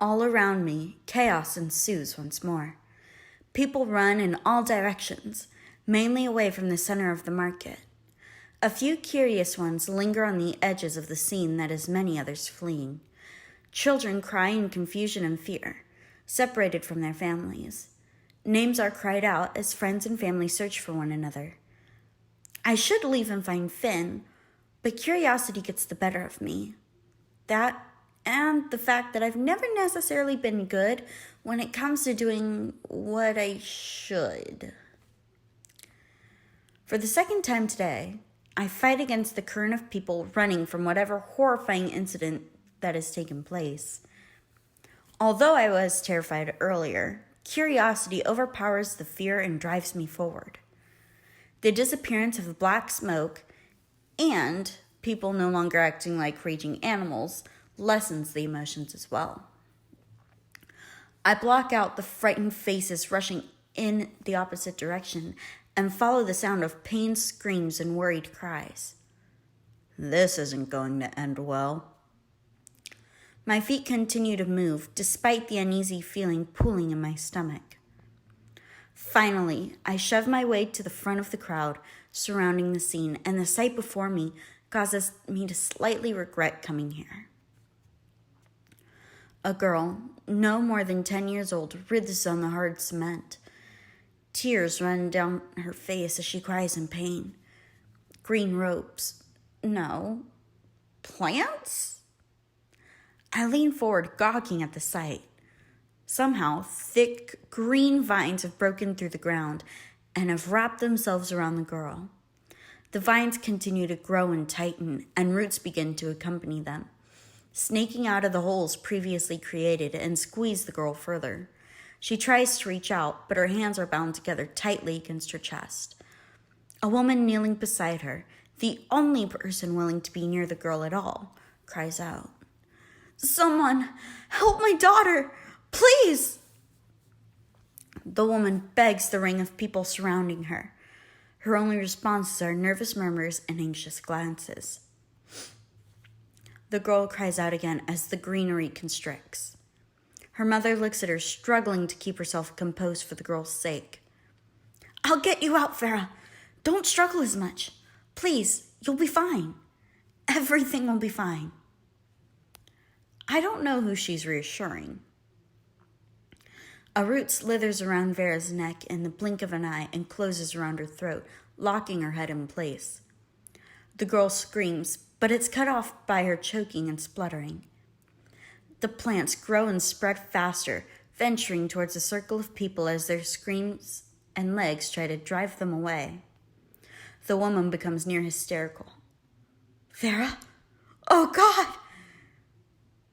All around me, chaos ensues once more. People run in all directions, mainly away from the center of the market. A few curious ones linger on the edges of the scene that is many others fleeing. Children cry in confusion and fear, separated from their families. Names are cried out as friends and family search for one another. I should leave and find Finn, but curiosity gets the better of me. That and the fact that I've never necessarily been good when it comes to doing what I should. For the second time today, I fight against the current of people running from whatever horrifying incident that has taken place. Although I was terrified earlier, curiosity overpowers the fear and drives me forward. The disappearance of the black smoke and people no longer acting like raging animals lessens the emotions as well. I block out the frightened faces rushing in the opposite direction and follow the sound of pained screams and worried cries. This isn't going to end well. My feet continue to move despite the uneasy feeling pooling in my stomach. Finally, I shove my way to the front of the crowd surrounding the scene, and the sight before me causes me to slightly regret coming here. A girl, no more than 10 years old, writhes on the hard cement. Tears run down her face as she cries in pain. Green ropes. No. Plants? I lean forward, gawking at the sight. Somehow, thick green vines have broken through the ground and have wrapped themselves around the girl. The vines continue to grow and tighten, and roots begin to accompany them, snaking out of the holes previously created and squeeze the girl further. She tries to reach out, but her hands are bound together tightly against her chest. A woman kneeling beside her, the only person willing to be near the girl at all, cries out, "Someone, help my daughter, please!" The woman begs the ring of people surrounding her. Her only responses are nervous murmurs and anxious glances. The girl cries out again as the greenery constricts. Her mother looks at her, struggling to keep herself composed for the girl's sake. "I'll get you out, Farah. Don't struggle as much. Please, you'll be fine. Everything will be fine." I don't know who she's reassuring. A root slithers around Vera's neck in the blink of an eye and closes around her throat, locking her head in place. The girl screams, but it's cut off by her choking and spluttering. The plants grow and spread faster, venturing towards a circle of people as their screams and legs try to drive them away. The woman becomes near hysterical. "Vera? Oh, God!"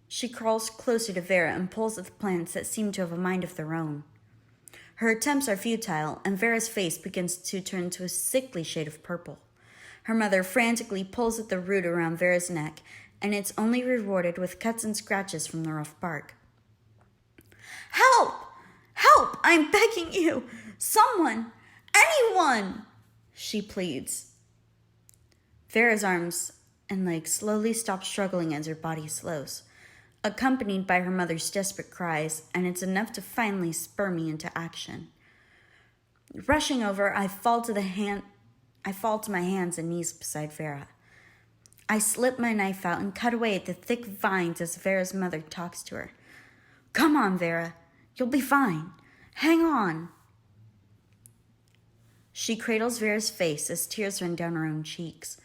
She crawls closer to Vera and pulls at the plants that seem to have a mind of their own. Her attempts are futile, and Vera's face begins to turn to a sickly shade of purple. Her mother frantically pulls at the root around Vera's neck, and it's only rewarded with cuts and scratches from the rough bark. "Help! Help! I'm begging you! Someone! Anyone!" she pleads. Vera's arms and legs slowly stop struggling as her body slows, accompanied by her mother's desperate cries, and it's enough to finally spur me into action. Rushing over, I fall to my hands and knees beside Vera. I slip my knife out and cut away at the thick vines as Vera's mother talks to her. "Come on, Vera. You'll be fine. Hang on." She cradles Vera's face as tears run down her own cheeks.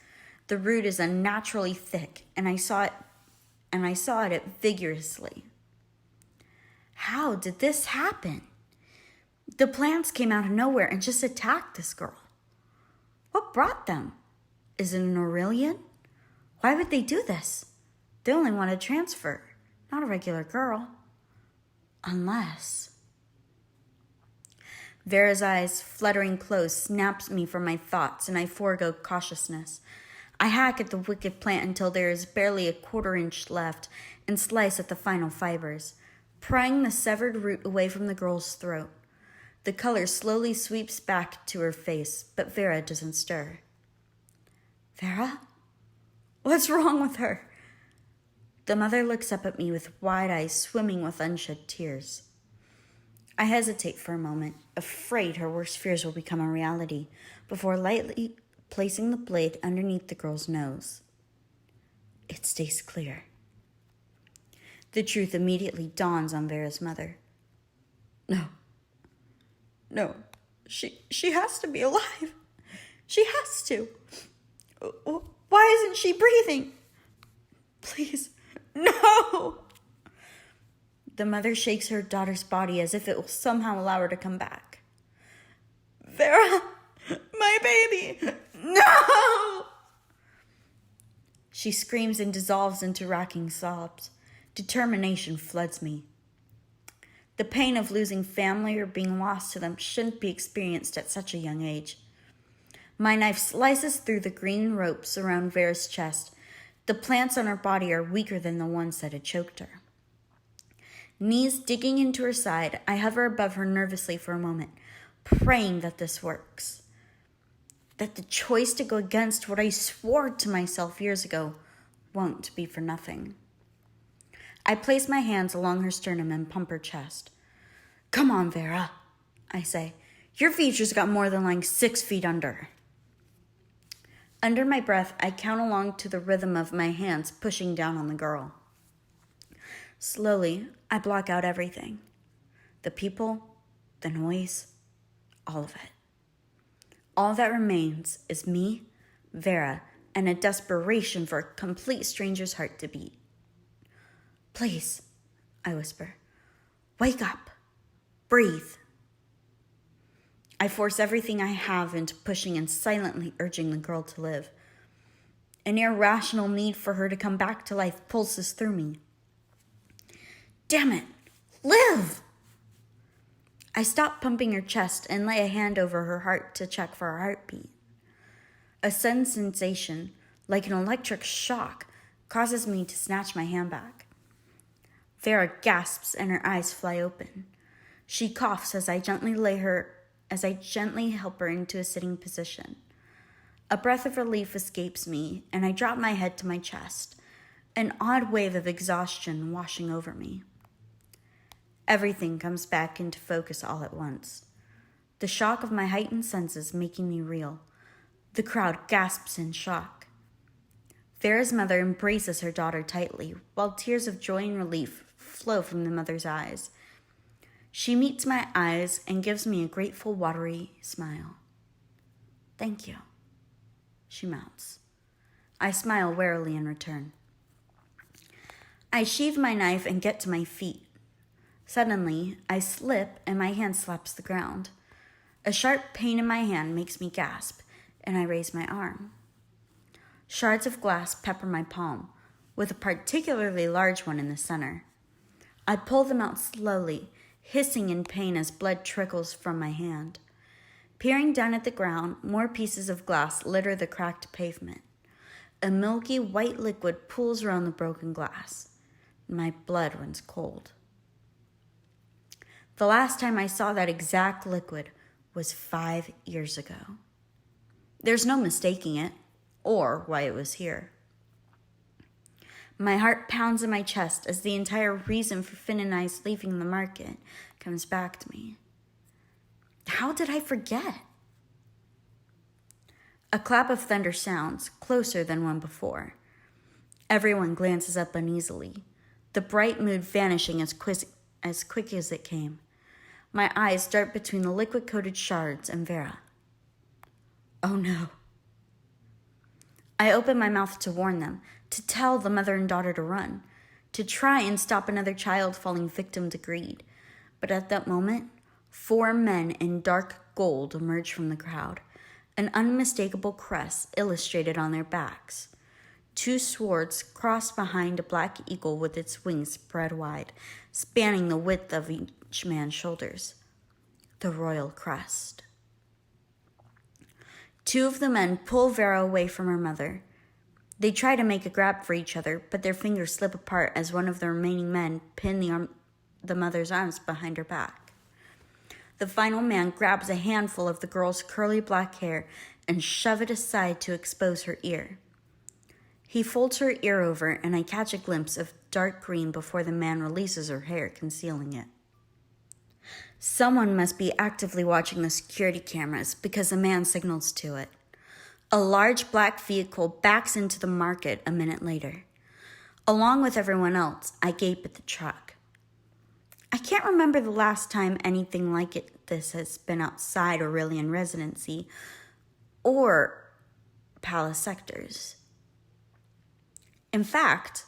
The root is unnaturally thick, and I saw at it vigorously. How did this happen? The plants came out of nowhere and just attacked this girl. What brought them? Is it an Aurelian? Why would they do this? They only want to transfer, not a regular girl. Unless... Vera's eyes, fluttering close, snaps me from my thoughts, and I forego cautiousness. I hack at the wicked plant until there is barely a quarter-inch left and slice at the final fibers, prying the severed root away from the girl's throat. The color slowly sweeps back to her face, but Vera doesn't stir. "Vera? What's wrong with her?" The mother looks up at me with wide eyes swimming with unshed tears. I hesitate for a moment, afraid her worst fears will become a reality, before lightly placing the blade underneath the girl's nose. It stays clear. The truth immediately dawns on Vera's mother. No, she has to be alive. She has to. Why isn't she breathing? Please, no! The mother shakes her daughter's body as if it will somehow allow her to come back. Vera, my baby, no! She screams and dissolves into racking sobs. Determination floods me. The pain of losing family or being lost to them shouldn't be experienced at such a young age. My knife slices through the green ropes around Vera's chest. The plants on her body are weaker than the ones that had choked her. Knees digging into her side, I hover above her nervously for a moment, praying that this works. That the choice to go against what I swore to myself years ago won't be for nothing. I place my hands along her sternum and pump her chest. Come on, Vera, I say. Your features got more than lying 6 feet under. Under my breath, I count along to the rhythm of my hands pushing down on the girl. Slowly, I block out everything. The people, the noise, all of it. All that remains is me, Vera, and a desperation for a complete stranger's heart to beat. Please, I whisper, wake up, breathe. I force everything I have into pushing and silently urging the girl to live. An irrational need for her to come back to life pulses through me. Damn it, live! I stop pumping her chest and lay a hand over her heart to check for her heartbeat. A sudden sensation, like an electric shock, causes me to snatch my hand back. Vera gasps and her eyes fly open. She coughs as I gently help her into a sitting position. A breath of relief escapes me, and I drop my head to my chest, an odd wave of exhaustion washing over me. Everything comes back into focus all at once. The shock of my heightened senses making me reel. The crowd gasps in shock. Vera's mother embraces her daughter tightly, while tears of joy and relief flow from the mother's eyes. She meets my eyes and gives me a grateful, watery smile. Thank you, she mouths. I smile warily in return. I sheathe my knife and get to my feet. Suddenly, I slip and my hand slaps the ground. A sharp pain in my hand makes me gasp, and I raise my arm. Shards of glass pepper my palm, with a particularly large one in the center. I pull them out slowly, hissing in pain as blood trickles from my hand. Peering down at the ground, more pieces of glass litter the cracked pavement. A milky white liquid pools around the broken glass. My blood runs cold. The last time I saw that exact liquid was 5 years ago. There's no mistaking it, or why it was here. My heart pounds in my chest as the entire reason for Finn and I's leaving the market comes back to me. How did I forget? A clap of thunder sounds, closer than one before. Everyone glances up uneasily, the bright mood vanishing as quick as it came. My eyes dart between the liquid-coated shards and Vera. Oh no. I open my mouth to warn them, to tell the mother and daughter to run, to try and stop another child falling victim to greed. But at that moment, 4 men in dark gold emerge from the crowd, an unmistakable crest illustrated on their backs. 2 swords crossed behind a black eagle with its wings spread wide, spanning the width of each man's shoulders. The royal crest. 2 of the men pull Vera away from her mother. They try to make a grab for each other, but their fingers slip apart as one of the remaining men pin the mother's arms behind her back. The final man grabs a handful of the girl's curly black hair and shoves it aside to expose her ear. He folds her ear over, and I catch a glimpse of dark green before the man releases her hair, concealing it. Someone must be actively watching the security cameras because the man signals to it. A large black vehicle backs into the market a minute later. Along with everyone else, I gape at the truck. I can't remember the last time anything like this has been outside Aurelian Residency or Palace sectors. In fact,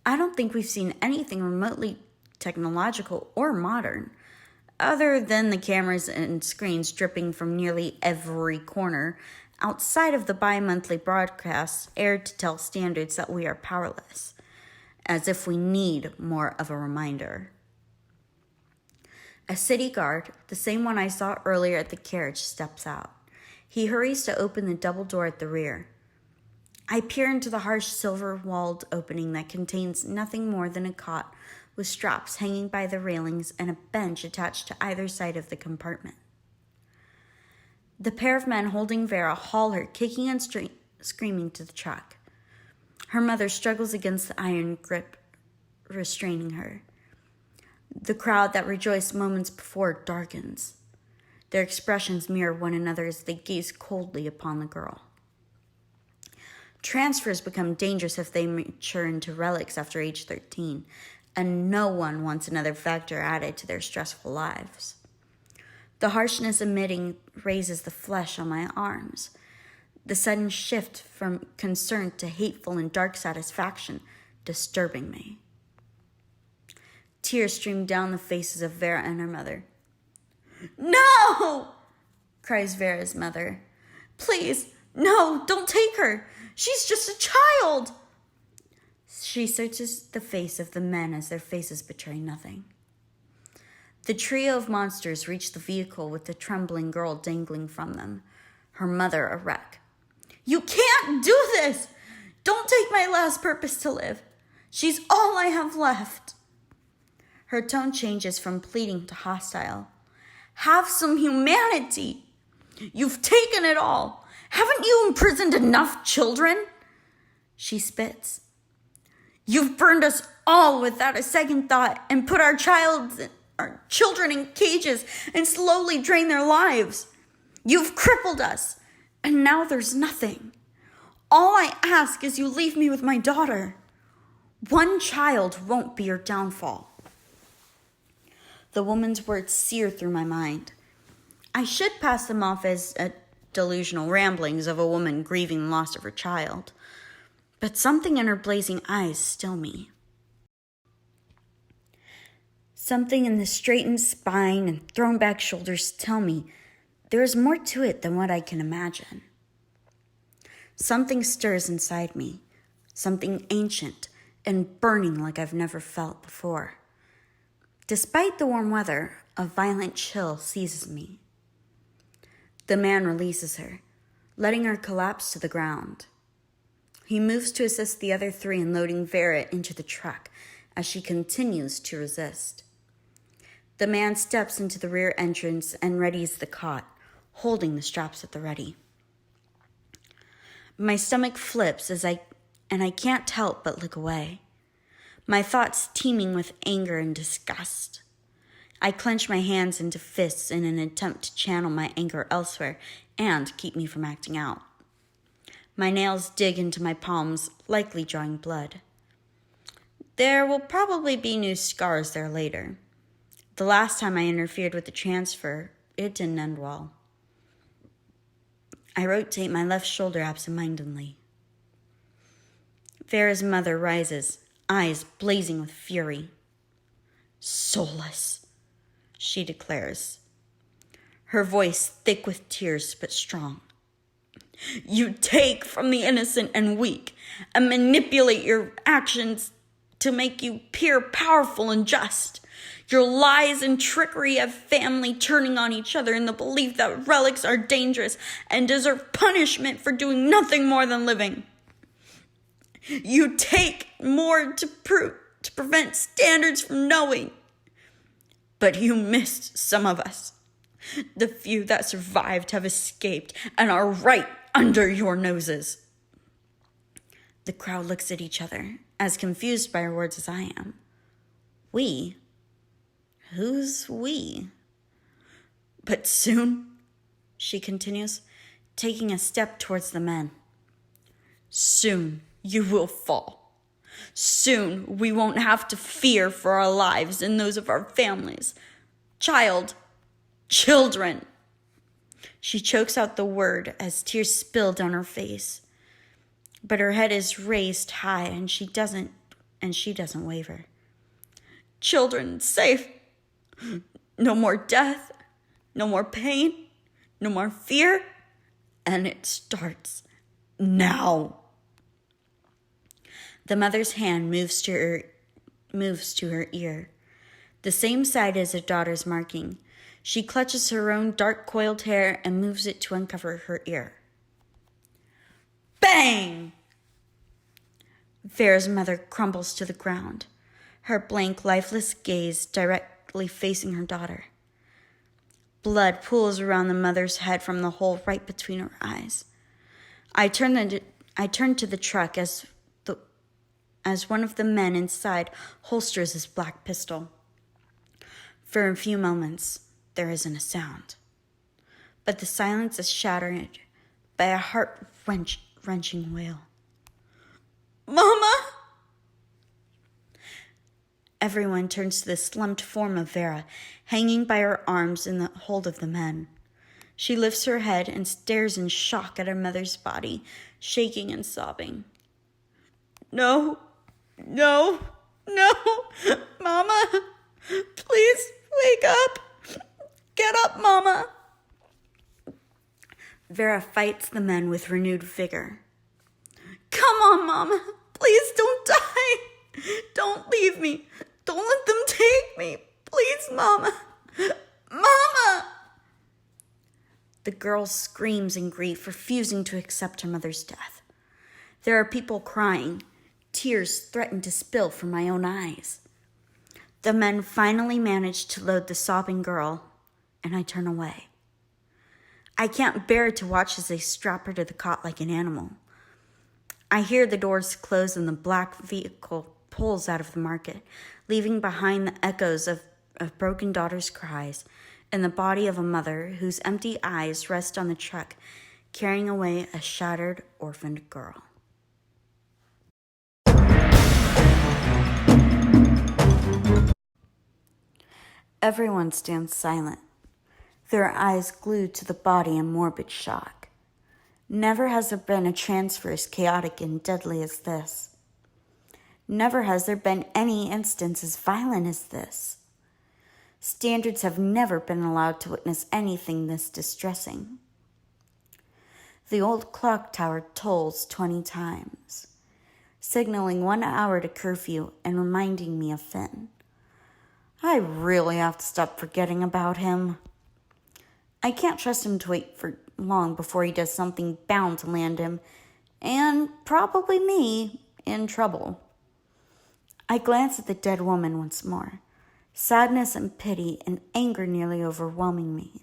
I don't think we've seen anything remotely technological or modern, other than the cameras and screens dripping from nearly every corner outside of the bi-monthly broadcasts aired to tell standards that we are powerless, as if we need more of a reminder. A city guard, the same one I saw earlier at the carriage, steps out. He hurries to open the double door at the rear. I peer into the harsh silver-walled opening that contains nothing more than a cot with straps hanging by the railings and a bench attached to either side of the compartment. The pair of men holding Vera haul her, kicking and screaming, to the truck. Her mother struggles against the iron grip restraining her. The crowd that rejoiced moments before darkens. Their expressions mirror one another as they gaze coldly upon the girl. Transfers become dangerous if they mature into relics after age 13, and no one wants another factor added to their stressful lives. The harshness emitting raises the flesh on my arms. The sudden shift from concern to hateful and dark satisfaction disturbing me. Tears stream down the faces of Vera and her mother. "No!" cries Vera's mother. "Please, no, don't take her. She's just a child." She searches the face of the men as their faces betray nothing. The trio of monsters reach the vehicle with the trembling girl dangling from them, her mother a wreck. "You can't do this! Don't take my last purpose to live. She's all I have left." Her tone changes from pleading to hostile. "Have some humanity. You've taken it all. Haven't you imprisoned enough children?" She spits. "You've burned us all without a second thought and put our children in cages and slowly drained their lives. You've crippled us, and now there's nothing. All I ask is you leave me with my daughter. One child won't be your downfall." The woman's words sear through my mind. I should pass them off as delusional ramblings of a woman grieving the loss of her child, but something in her blazing eyes still me. Something in the straightened spine and thrown back shoulders tell me there is more to it than what I can imagine. Something stirs inside me, something ancient and burning like I've never felt before. Despite the warm weather, a violent chill seizes me. The man releases her, letting her collapse to the ground. He moves to assist the other three in loading Vera into the truck as she continues to resist. The man steps into the rear entrance and readies the cot, holding the straps at the ready. My stomach flips and I can't help but look away, my thoughts teeming with anger and disgust. I clench my hands into fists in an attempt to channel my anger elsewhere and keep me from acting out. My nails dig into my palms, likely drawing blood. There will probably be new scars there later. The last time I interfered with the transfer, it didn't end well. I rotate my left shoulder absentmindedly. Vera's mother rises, eyes blazing with fury. "Soulless," she declares, her voice thick with tears but strong. "You take from the innocent and weak and manipulate your actions to make you appear powerful and just. Your lies and trickery have family turning on each other in the belief that relics are dangerous and deserve punishment for doing nothing more than living. You take more to prevent standards from knowing. But you missed some of us. The few that survived have escaped and are right under your noses." The crowd looks at each other, as confused by her words as I am. We? Who's we? But soon, she continues, taking a step towards the men. Soon you will fall. Soon we won't have to fear for our lives and those of our families. Children. She chokes out the word as tears spill down her face. But her head is raised high and she doesn't waver. Children safe. No more death. No more pain. No more fear. And it starts now. The mother's hand moves to her ear, the same side as her daughter's marking. She clutches her own dark coiled hair and moves it to uncover her ear. Bang! Vera's mother crumbles to the ground, her blank, lifeless gaze directly facing her daughter. Blood pools around the mother's head from the hole right between her eyes. I turn to the truck as one of the men inside holsters his black pistol. For a few moments, there isn't a sound. But the silence is shattered by a heart-wrenching wail. Mama! Everyone turns to the slumped form of Vera, hanging by her arms in the hold of the men. She lifts her head and stares in shock at her mother's body, shaking and sobbing. No, Mama, please wake up. Get up, Mama. Vera fights the men with renewed vigor. Come on, Mama, please don't die. Don't leave me. Don't let them take me. Please, Mama. Mama! The girl screams in grief, refusing to accept her mother's death. There are people crying. Tears threaten to spill from my own eyes. The men finally manage to load the sobbing girl, and I turn away. I can't bear to watch as they strap her to the cot like an animal. I hear the doors close and the black vehicle pulls out of the market, leaving behind the echoes of broken daughter's cries and the body of a mother whose empty eyes rest on the truck, carrying away a shattered, orphaned girl. Everyone stands silent, their eyes glued to the body in morbid shock. Never has there been a transfer as chaotic and deadly as this. Never has there been any instance as violent as this. Standards have never been allowed to witness anything this distressing. The old clock tower tolls 20 times, signaling 1 hour to curfew and reminding me of Finn. I really have to stop forgetting about him. I can't trust him to wait for long before he does something bound to land him, and probably me, in trouble. I glance at the dead woman once more, sadness and pity and anger nearly overwhelming me.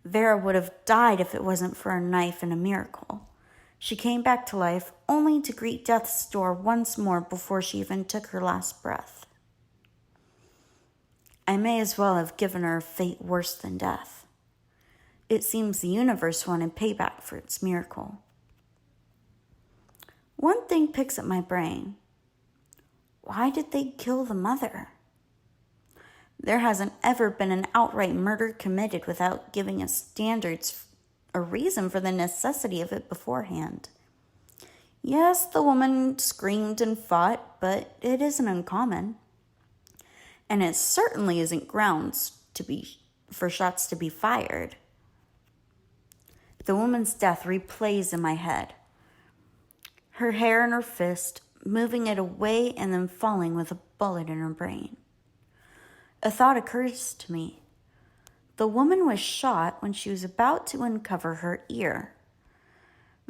Vera would have died if it wasn't for a knife and a miracle. She came back to life only to greet death's door once more before she even took her last breath. I may as well have given her a fate worse than death. It seems the universe wanted payback for its miracle. One thing picks at my brain. Why did they kill the mother? There hasn't ever been an outright murder committed without giving us standards, a reason for the necessity of it beforehand. Yes, the woman screamed and fought, but it isn't uncommon. And it certainly isn't grounds for shots to be fired. The woman's death replays in my head. Her hair in her fist, moving it away and then falling with a bullet in her brain. A thought occurs to me. The woman was shot when she was about to uncover her ear.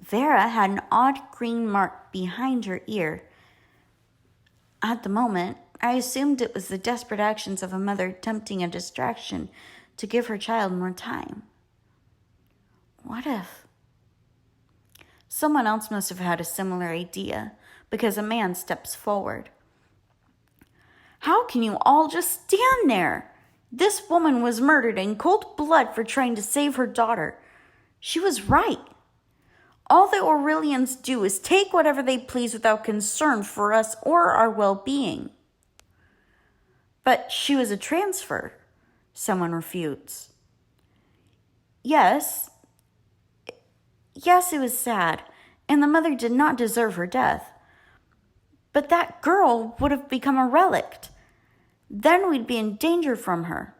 Vera had an odd green mark behind her ear. At the moment, I assumed it was the desperate actions of a mother attempting a distraction to give her child more time. What if Someone else must have had a similar idea, because a man steps forward. How can you all just stand there? This woman was murdered in cold blood for trying to save her daughter. She was right. All the Aurelians do is take whatever they please without concern for us or our well-being. But she was a transfer, someone refutes. Yes, it was sad, and the mother did not deserve her death. But that girl would have become a relict. Then we'd be in danger from her.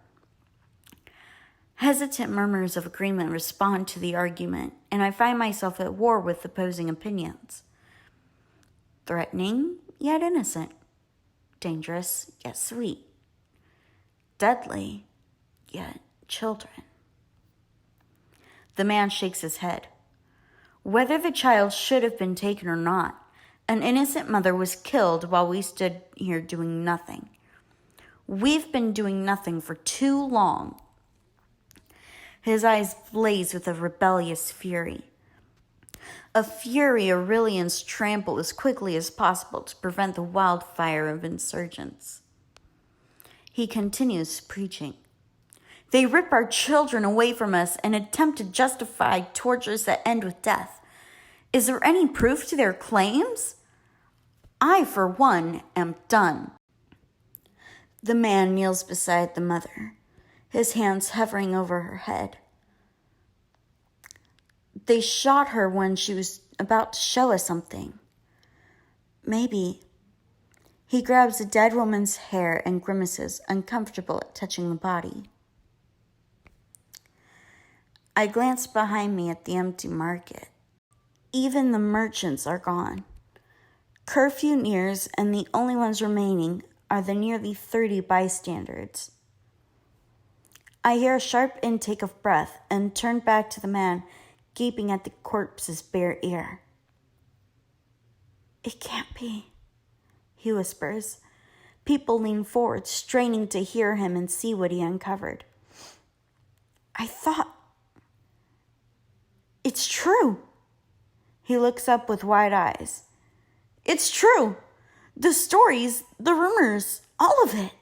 Hesitant murmurs of agreement respond to the argument, and I find myself at war with opposing opinions. Threatening, yet innocent. Dangerous, yet sweet. Deadly, yet children. The man shakes his head. Whether the child should have been taken or not, an innocent mother was killed while we stood here doing nothing. We've been doing nothing for too long. His eyes blaze with a rebellious fury. A fury Aurelians trample as quickly as possible to prevent the wildfire of insurgents. He continues preaching. They rip our children away from us and attempt to justify tortures that end with death. Is there any proof to their claims? I, for one, am done. The man kneels beside the mother, his hands hovering over her head. They shot her when she was about to show us something. Maybe. He grabs a dead woman's hair and grimaces, uncomfortable at touching the body. I glance behind me at the empty market. Even the merchants are gone. Curfew nears, and the only ones remaining are the nearly 30 bystanders. I hear a sharp intake of breath and turn back to the man gaping at the corpse's bare ear. It can't be, he whispers. People lean forward, straining to hear him and see what he uncovered. I thought... It's true. He looks up with wide eyes. It's true. The stories, the rumors, all of it.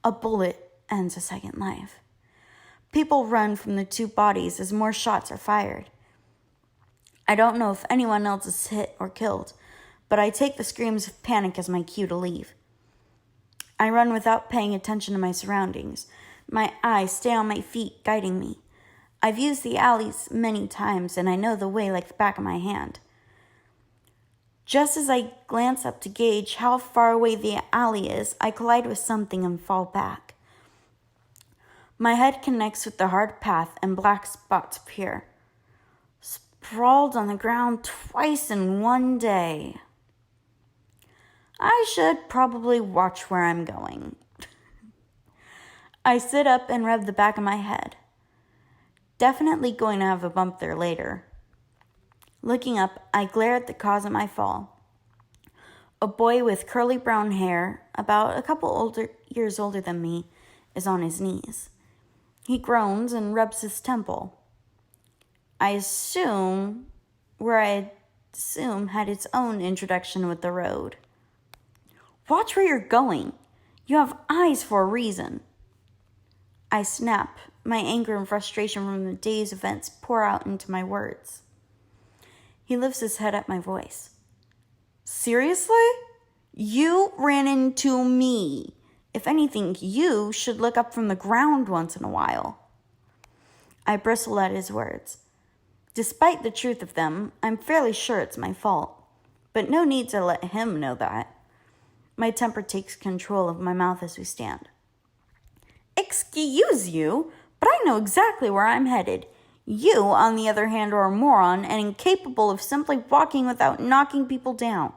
A bullet ends a second life. People run from the two bodies as more shots are fired. I don't know if anyone else is hit or killed, but I take the screams of panic as my cue to leave. I run without paying attention to my surroundings. My eyes stay on my feet, guiding me. I've used the alleys many times, and I know the way like the back of my hand. Just as I glance up to gauge how far away the alley is, I collide with something and fall back. My head connects with the hard path, and black spots appear. Sprawled on the ground twice in one day. I should probably watch where I'm going. I sit up and rub the back of my head. Definitely going to have a bump there later. Looking up, I glare at the cause of my fall. A boy with curly brown hair, about a couple years older than me, is on his knees. He groans and rubs his temple. I assume had its own introduction with the road. Watch where you're going. You have eyes for a reason. I snap. My anger and frustration from the day's events pour out into my words. He lifts his head at my voice. Seriously? You ran into me. If anything, you should look up from the ground once in a while. I bristle at his words. Despite the truth of them, I'm fairly sure it's my fault. But no need to let him know that. My temper takes control of my mouth as we stand. Excuse you, but I know exactly where I'm headed. You, on the other hand, are a moron and incapable of simply walking without knocking people down.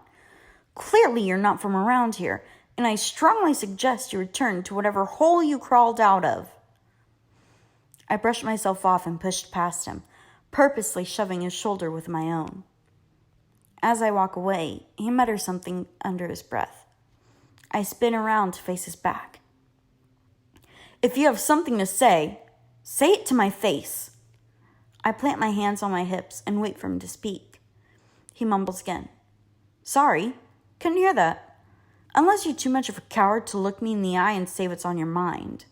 Clearly you're not from around here, and I strongly suggest you return to whatever hole you crawled out of. I brushed myself off and pushed past him, purposely shoving his shoulder with my own. As I walk away, he mutters something under his breath. I spin around to face his back. If you have something to say it to my face. I plant my hands on my hips and wait for him to speak. He mumbles again. Sorry, couldn't hear that. Unless you're too much of a coward to look me in the eye and say what's on your mind.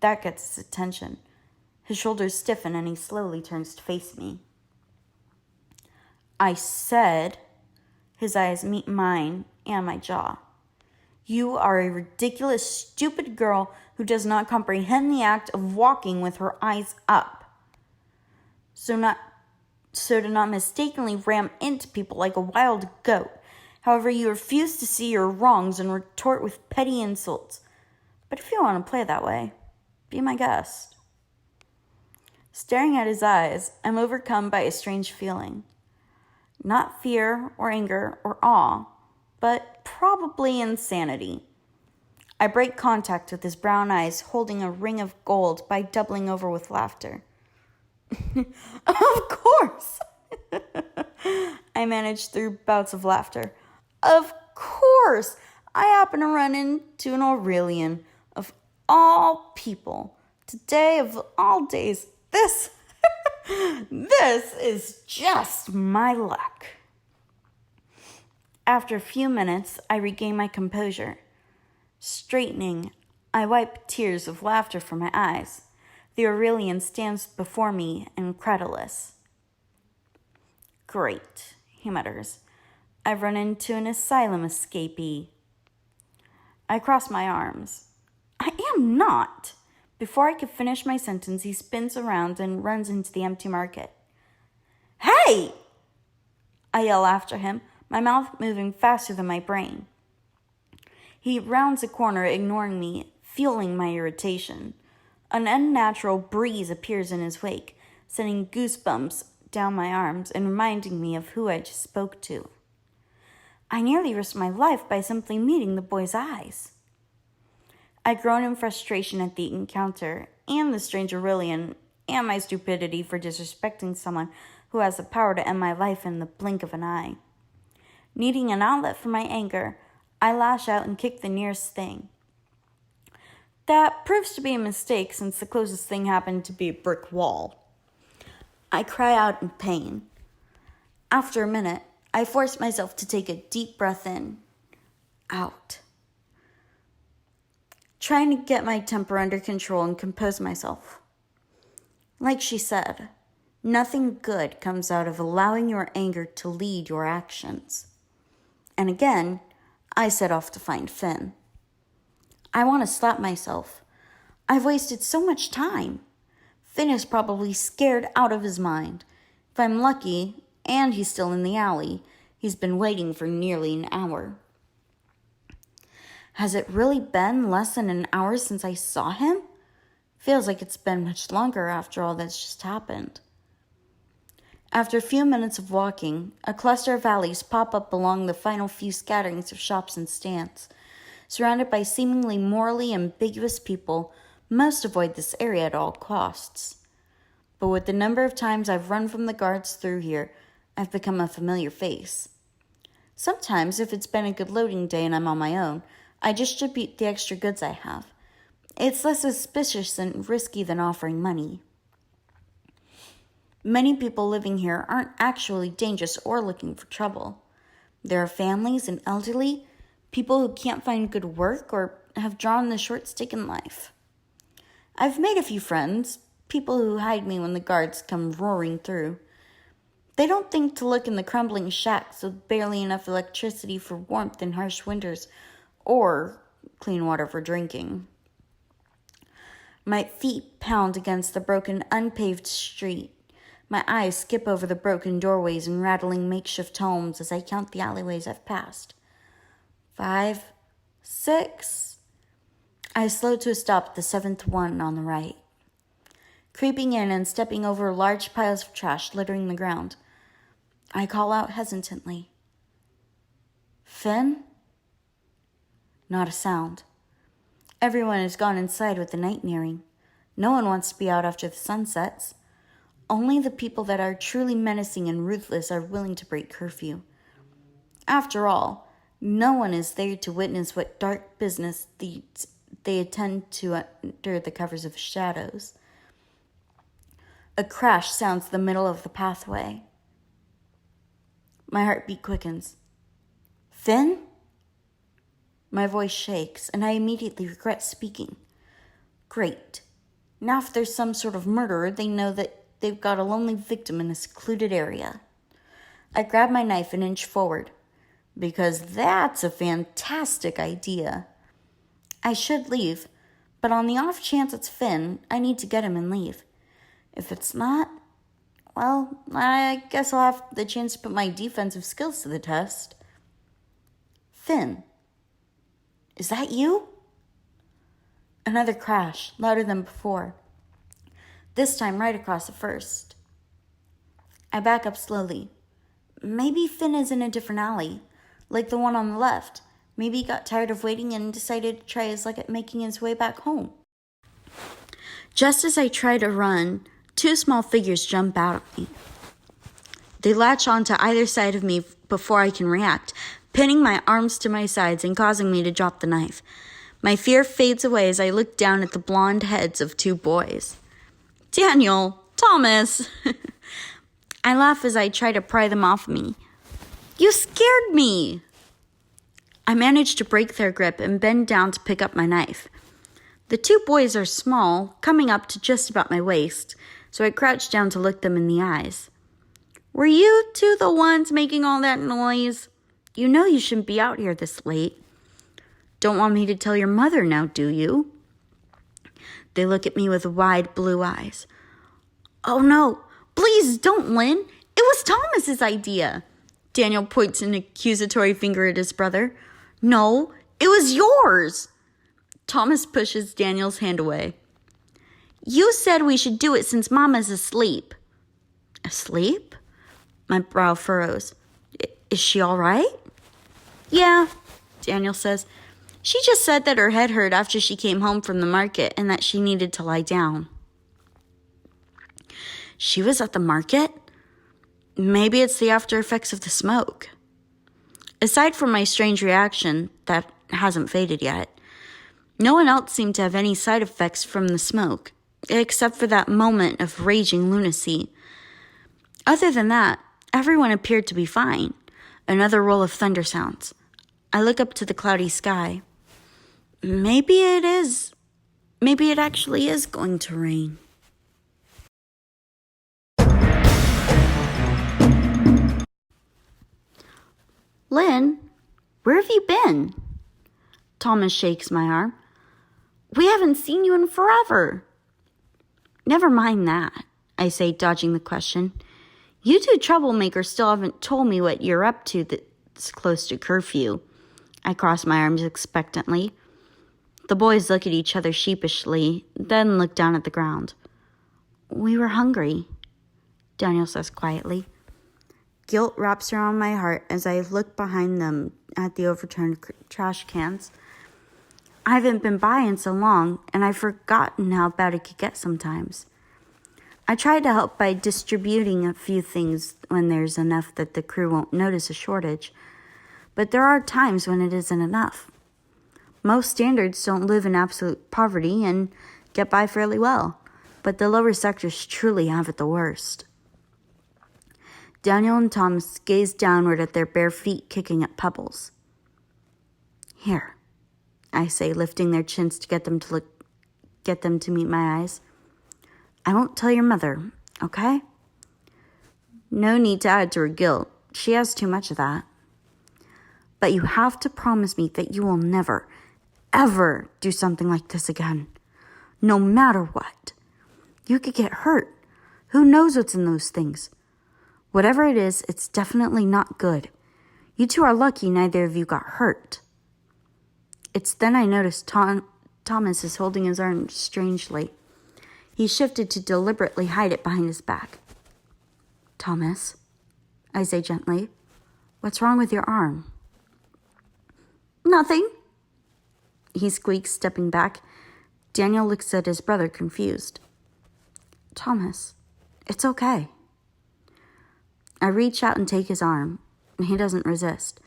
That gets his attention. His shoulders stiffen and he slowly turns to face me. I said, his eyes meet mine and my jaw. You are a ridiculous, stupid girl who does not comprehend the act of walking with her eyes up. So to not mistakenly ram into people like a wild goat. However, you refuse to see your wrongs and retort with petty insults. But if you want to play that way, be my guest. Staring at his eyes, I'm overcome by a strange feeling. Not fear or anger or awe, but probably insanity. I break contact with his brown eyes, holding a ring of gold by doubling over with laughter. Of course! I manage through bouts of laughter. Of course! I happen to run into an Aurelian. Of all people. Today of all days. This is just my luck. After a few minutes, I regain my composure. Straightening, I wipe tears of laughter from my eyes. The Aurelian stands before me, incredulous. Great, he mutters. I've run into an asylum escapee. I cross my arms. I am not. Before I could finish my sentence, he spins around and runs into the empty market. Hey! I yell after him, my mouth moving faster than my brain. He rounds a corner, ignoring me, fueling my irritation. An unnatural breeze appears in his wake, sending goosebumps down my arms and reminding me of who I just spoke to. I nearly risked my life by simply meeting the boy's eyes. I groan in frustration at the encounter and the strange Aurelian and my stupidity for disrespecting someone who has the power to end my life in the blink of an eye. Needing an outlet for my anger, I lash out and kick the nearest thing. That proves to be a mistake since the closest thing happened to be a brick wall. I cry out in pain. After a minute, I force myself to take a deep breath in, out. Trying to get my temper under control and compose myself. Like she said, nothing good comes out of allowing your anger to lead your actions. And again, I set off to find Finn. I want to slap myself. I've wasted so much time. Finn is probably scared out of his mind. If I'm lucky, and he's still in the alley, he's been waiting for nearly an hour. Has it really been less than an hour since I saw him? Feels like it's been much longer after all that's just happened. After a few minutes of walking, a cluster of alleys pop up along the final few scatterings of shops and stands. Surrounded by seemingly morally ambiguous people, most avoid this area at all costs. But with the number of times I've run from the guards through here, I've become a familiar face. Sometimes, if it's been a good loading day and I'm on my own, I distribute the extra goods I have. It's less suspicious and risky than offering money. Many people living here aren't actually dangerous or looking for trouble. There are families and elderly, people who can't find good work or have drawn the short stick in life. I've made a few friends, people who hide me when the guards come roaring through. They don't think to look in the crumbling shacks with barely enough electricity for warmth in harsh winters or clean water for drinking. My feet pound against the broken, unpaved street. My eyes skip over the broken doorways and rattling makeshift homes as I count the alleyways I've passed. 5, 6. I slow to a stop at the 7th one on the right. Creeping in and stepping over large piles of trash littering the ground, I call out hesitantly. Finn? Not a sound. Everyone has gone inside with the night nearing. No one wants to be out after the sun sets. Only the people that are truly menacing and ruthless are willing to break curfew. After all, no one is there to witness what dark business they attend to under the covers of shadows. A crash sounds the middle of the pathway. My heartbeat quickens. Finn? My voice shakes, and I immediately regret speaking. Great. Now if there's some sort of murderer, they know that they've got a lonely victim in a secluded area. I grab my knife and inch forward, because that's a fantastic idea. I should leave, but on the off chance it's Finn, I need to get him and leave. If it's not, well, I guess I'll have the chance to put my defensive skills to the test. Finn, is that you? Another crash, louder than before. This time right across the first. I back up slowly. Maybe Finn is in a different alley, like the one on the left. Maybe he got tired of waiting and decided to try his luck at making his way back home. Just as I try to run, two small figures jump out at me. They latch onto either side of me before I can react, pinning my arms to my sides and causing me to drop the knife. My fear fades away as I look down at the blonde heads of two boys. Daniel, Thomas. I laugh as I try to pry them off me. You scared me. I manage to break their grip and bend down to pick up my knife. The two boys are small, coming up to just about my waist, so I crouch down to look them in the eyes. Were you two the ones making all that noise? You know you shouldn't be out here this late. Don't want me to tell your mother now, do you? They look at me with wide blue eyes. Oh no, please don't, Lynn. It was Thomas's idea. Daniel points an accusatory finger at his brother. No, it was yours. Thomas pushes Daniel's hand away. You said we should do it since Mama's asleep. Asleep? My brow furrows. Is she all right? Yeah, Daniel says. She just said that her head hurt after she came home from the market and that she needed to lie down. She was at the market? Maybe it's the after effects of the smoke. Aside from my strange reaction that hasn't faded yet, no one else seemed to have any side effects from the smoke, except for that moment of raging lunacy. Other than that, everyone appeared to be fine. Another roll of thunder sounds. I look up to the cloudy sky. Maybe it actually is going to rain. Lynn, where have you been? Thomas shakes my arm. We haven't seen you in forever. Never mind that, I say, dodging the question. You two troublemakers still haven't told me what you're up to that's close to curfew. I cross my arms expectantly. The boys look at each other sheepishly, then look down at the ground. We were hungry, Daniel says quietly. Guilt wraps around my heart as I look behind them at the overturned trash cans. I haven't been by in so long, and I've forgotten how bad it could get sometimes. I try to help by distributing a few things when there's enough that the crew won't notice a shortage, but there are times when it isn't enough. Most standards don't live in absolute poverty and get by fairly well, but the lower sectors truly have it the worst. Daniel and Thomas gaze downward at their bare feet kicking at pebbles. Here, I say, lifting their chins to get them to meet my eyes. I won't tell your mother, okay? No need to add to her guilt. She has too much of that. But you have to promise me that you will never, ever do something like this again. No matter what. You could get hurt. Who knows what's in those things? Whatever it is, it's definitely not good. You two are lucky neither of you got hurt. It's then I notice Thomas is holding his arm strangely. He shifted to deliberately hide it behind his back. Thomas, I say gently, what's wrong with your arm? Nothing, he squeaks, stepping back. Daniel looks at his brother, confused. Thomas, it's okay. I reach out and take his arm. He doesn't resist.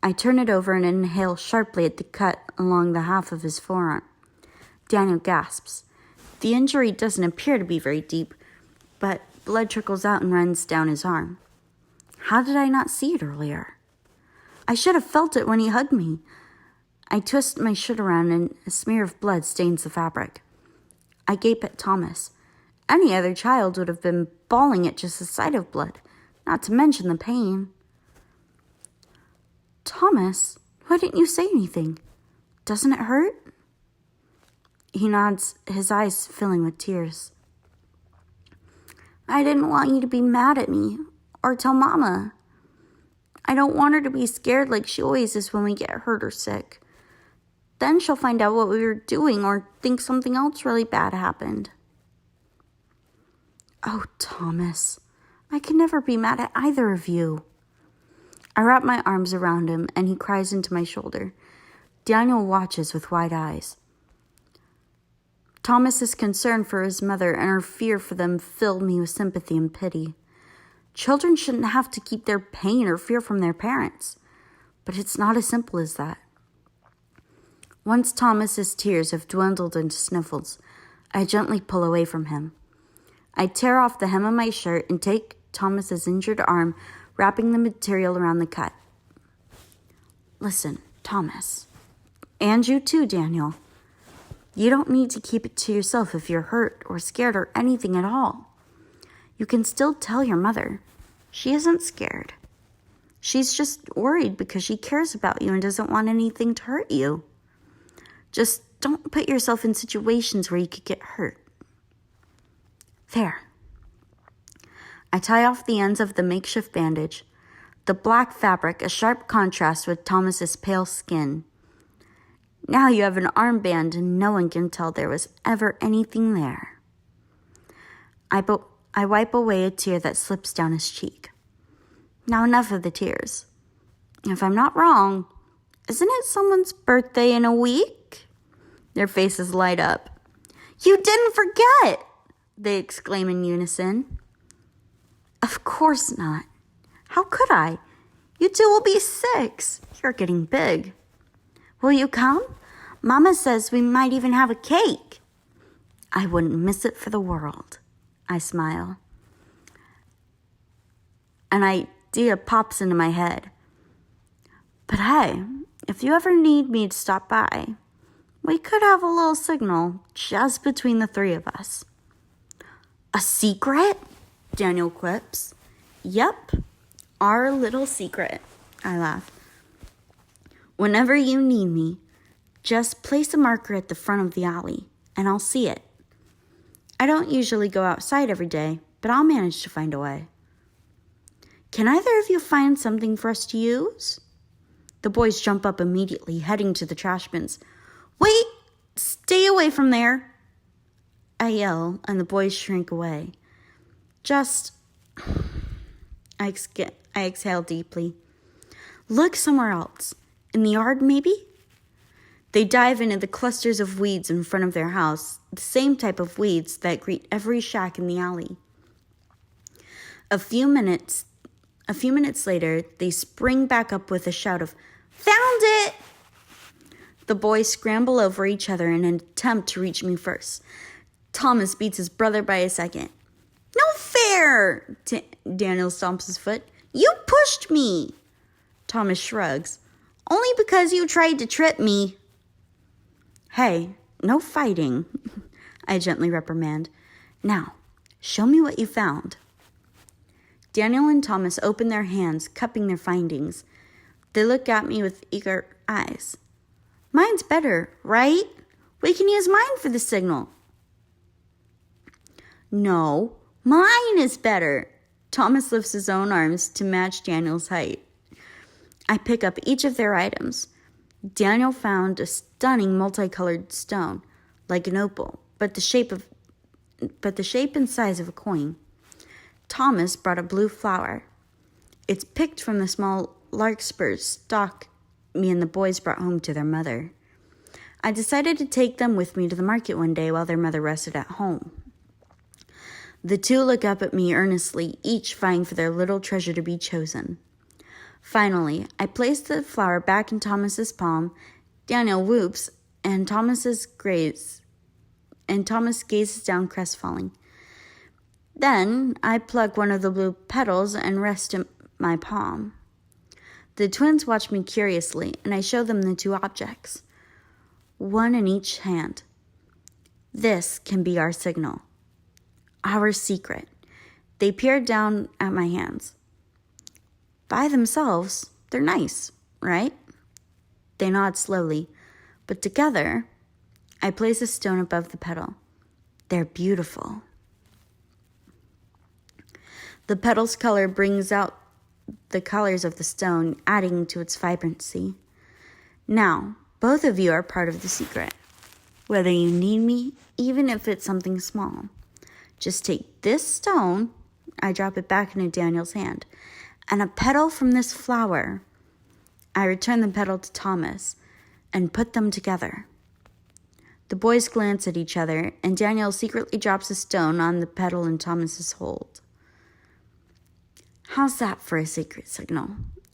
I turn it over and inhale sharply at the cut along the half of his forearm. Daniel gasps. The injury doesn't appear to be very deep, but blood trickles out and runs down his arm. How did I not see it earlier? I should have felt it when he hugged me. I twist my shirt around and a smear of blood stains the fabric. I gape at Thomas. Any other child would have been bawling at just the sight of blood, not to mention the pain. Thomas, why didn't you say anything? Doesn't it hurt? He nods, his eyes filling with tears. I didn't want you to be mad at me or tell Mama. I don't want her to be scared like she always is when we get hurt or sick. Then she'll find out what we were doing or think something else really bad happened. Oh, Thomas, I can never be mad at either of you. I wrap my arms around him and he cries into my shoulder. Daniel watches with wide eyes. Thomas's concern for his mother and her fear for them filled me with sympathy and pity. Children shouldn't have to keep their pain or fear from their parents, but it's not as simple as that. Once Thomas's tears have dwindled into sniffles, I gently pull away from him. I tear off the hem of my shirt and take Thomas's injured arm, wrapping the material around the cut. Listen, Thomas, and you too, Daniel. You don't need to keep it to yourself if you're hurt or scared or anything at all. You can still tell your mother. She isn't scared. She's just worried because she cares about you and doesn't want anything to hurt you. Just don't put yourself in situations where you could get hurt. There. I tie off the ends of the makeshift bandage. The black fabric, a sharp contrast with Thomas's pale skin. Now you have an armband and no one can tell there was ever anything there. I wipe away a tear that slips down his cheek. Now enough of the tears. If I'm not wrong, isn't it someone's birthday in a week? Their faces light up. You didn't forget! They exclaim in unison. Of course not. How could I? You two will be 6. You're getting big. Will you come? Mama says we might even have a cake. I wouldn't miss it for the world. I smile. An idea pops into my head. But hey, if you ever need me to stop by, we could have a little signal just between the 3 of us. A secret? Daniel quips. Yep, our little secret. I laugh. Whenever you need me, just place a marker at the front of the alley, and I'll see it. I don't usually go outside every day, but I'll manage to find a way. Can either of you find something for us to use? The boys jump up immediately, heading to the trash bins. Wait! Stay away from there! I yell, and the boys shrink away. I exhale deeply. Look somewhere else. In the yard, maybe? They dive into the clusters of weeds in front of their house, the same type of weeds that greet every shack in the alley. A few minutes later, they spring back up with a shout of, Found it! The boys scramble over each other in an attempt to reach me first. Thomas beats his brother by a second. No fair! Daniel stomps his foot. You pushed me! Thomas shrugs. Only because you tried to trip me. Hey, no fighting, I gently reprimand. Now, show me what you found. Daniel and Thomas open their hands, cupping their findings. They look at me with eager eyes. Mine's better, right? We can use mine for the signal. No, mine is better. Thomas lifts his own arms to match Daniel's height. I pick up each of their items. Daniel found a stunning multicolored stone, like an opal, but the shape and size of a coin. Thomas brought a blue flower. It's picked from the small larkspur stalk me and the boys brought home to their mother. I decided to take them with me to the market one day while their mother rested at home. The 2 look up at me earnestly, each vying for their little treasure to be chosen. Finally, I place the flower back in Thomas's palm. Daniel whoops, and Thomas gazes down crestfallen. Then I pluck one of the blue petals and rest my palm. The twins watch me curiously, and I show them the two objects, one in each hand. This can be our signal, our secret. They peer down at my hands. By themselves, they're nice, right? They nod slowly, but together, I place a stone above the petal. They're beautiful. The petal's color brings out the colors of the stone, adding to its vibrancy. Now, both of you are part of the secret. Whether you need me, even if it's something small. Just take this stone, I drop it back into Daniel's hand, and a petal from this flower. I return the petal to Thomas and put them together. The boys glance at each other, and Daniel secretly drops a stone on the petal in Thomas's hold. How's that for a secret signal?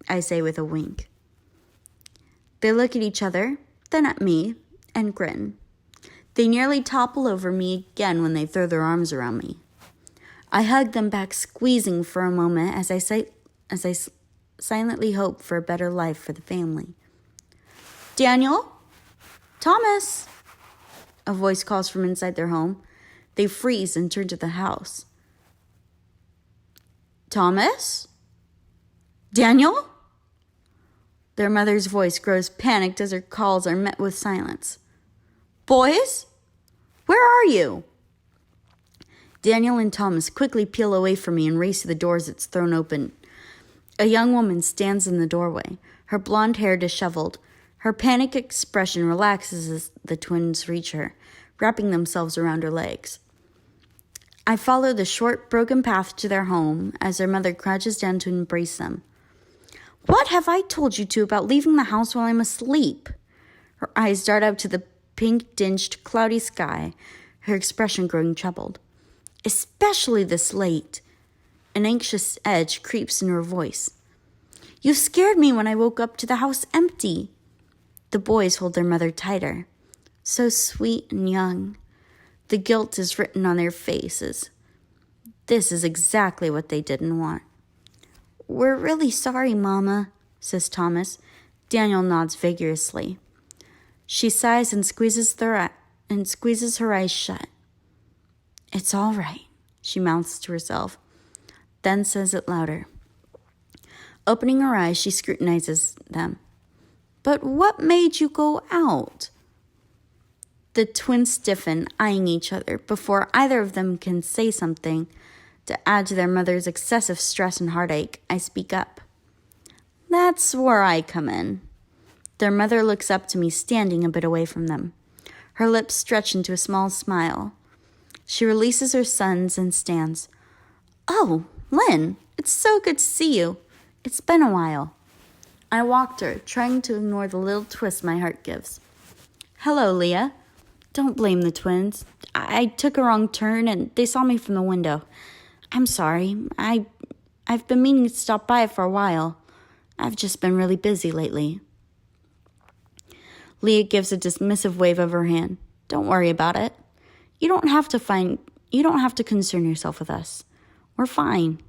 I say with a wink. They look at each other, then at me, and grin. They nearly topple over me again when they throw their arms around me. I hug them back, squeezing for a moment as I silently hope for a better life for the family. Daniel? Thomas? A voice calls from inside their home. They freeze and turn to the house. Thomas? Daniel? Their mother's voice grows panicked as her calls are met with silence. Boys? Where are you? Daniel and Thomas quickly peel away from me and race to the door as it's thrown open. A young woman stands in the doorway, her blonde hair disheveled. Her panic expression relaxes as the twins reach her, wrapping themselves around her legs. I follow the short, broken path to their home as their mother crouches down to embrace them. What have I told you two about leaving the house while I'm asleep? Her eyes dart up to the pink-tinged, cloudy sky, her expression growing troubled. Especially this late. An anxious edge creeps in her voice. You scared me when I woke up to the house empty. The boys hold their mother tighter. So sweet and young. The guilt is written on their faces. This is exactly what they didn't want. We're really sorry, Mama, says Thomas. Daniel nods vigorously. She sighs and squeezes her eyes shut. It's all right, she mouths to herself, then says it louder. Opening her eyes, she scrutinizes them. But what made you go out? The twins stiffen, eyeing each other, before either of them can say something. To add to their mother's excessive stress and heartache, I speak up. That's where I come in. Their mother looks up to me, standing a bit away from them. Her lips stretch into a small smile. She releases her sons and stands. Oh, Lynn, it's so good to see you. It's been a while. I walked her, trying to ignore the little twist my heart gives. Hello, Leah. Don't blame the twins. I took a wrong turn and they saw me from the window. I'm sorry. I've been meaning to stop by for a while. I've just been really busy lately. Leah gives a dismissive wave of her hand. Don't worry about it. You don't have to concern yourself with us. We're fine.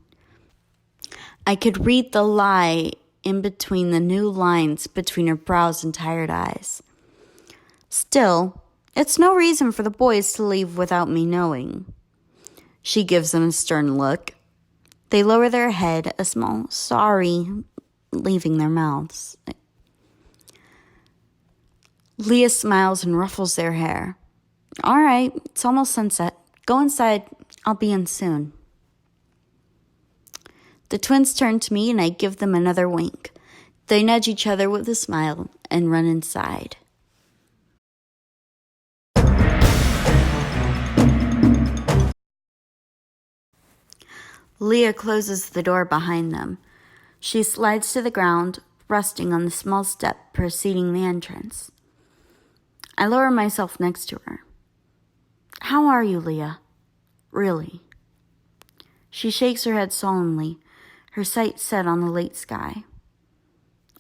I could read the lie in between the new lines between her brows and tired eyes. Still, it's no reason for the boys to leave without me knowing. She gives them a stern look. They lower their head, a small sorry leaving their mouths. Leah smiles and ruffles their hair. All right, it's almost sunset. Go inside. I'll be in soon. The twins turn to me and I give them another wink. They nudge each other with a smile and run inside. Leah closes the door behind them. She slides to the ground, resting on the small step preceding the entrance. I lower myself next to her. How are you, Leah? Really? She shakes her head solemnly, her sight set on the late sky.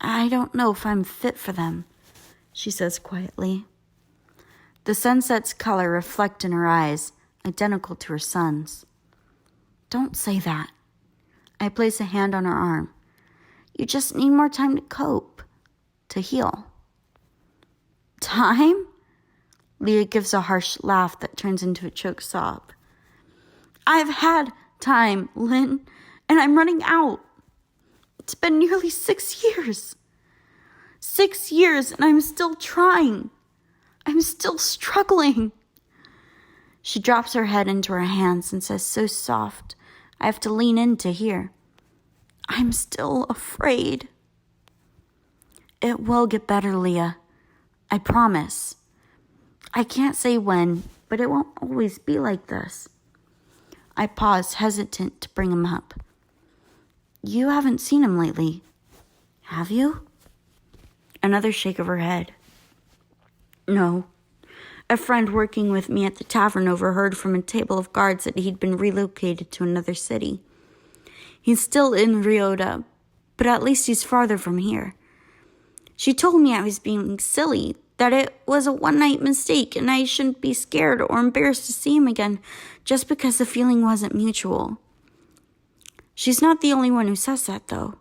I don't know if I'm fit for them, she says quietly. The sunset's color reflects in her eyes, identical to her son's. Don't say that. I place a hand on her arm. You just need more time to cope, to heal. Time? Leah gives a harsh laugh that turns into a choked sob. I've had time, Lynn, and I'm running out. It's been nearly 6 years. 6 years, and I'm still trying. I'm still struggling. She drops her head into her hands and says so soft, I have to lean in to hear. I'm still afraid. It will get better, Leah. I promise. I can't say when, but it won't always be like this. I pause, hesitant to bring him up. You haven't seen him lately, have you? Another shake of her head. No. A friend working with me at the tavern overheard from a table of guards that he'd been relocated to another city. He's still in Ryota, but at least he's farther from here. She told me I was being silly, that it was a one-night mistake and I shouldn't be scared or embarrassed to see him again just because the feeling wasn't mutual. She's not the only one who says that, though.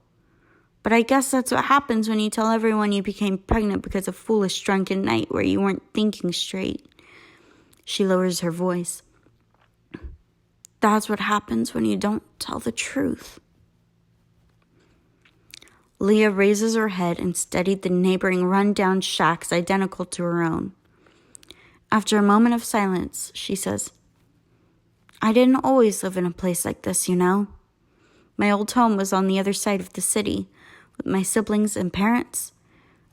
But I guess that's what happens when you tell everyone you became pregnant because of a foolish drunken night where you weren't thinking straight. She lowers her voice. That's what happens when you don't tell the truth. Leah raises her head and studied the neighboring run-down shacks identical to her own. After a moment of silence, she says, I didn't always live in a place like this, you know. My old home was on the other side of the city, with my siblings and parents.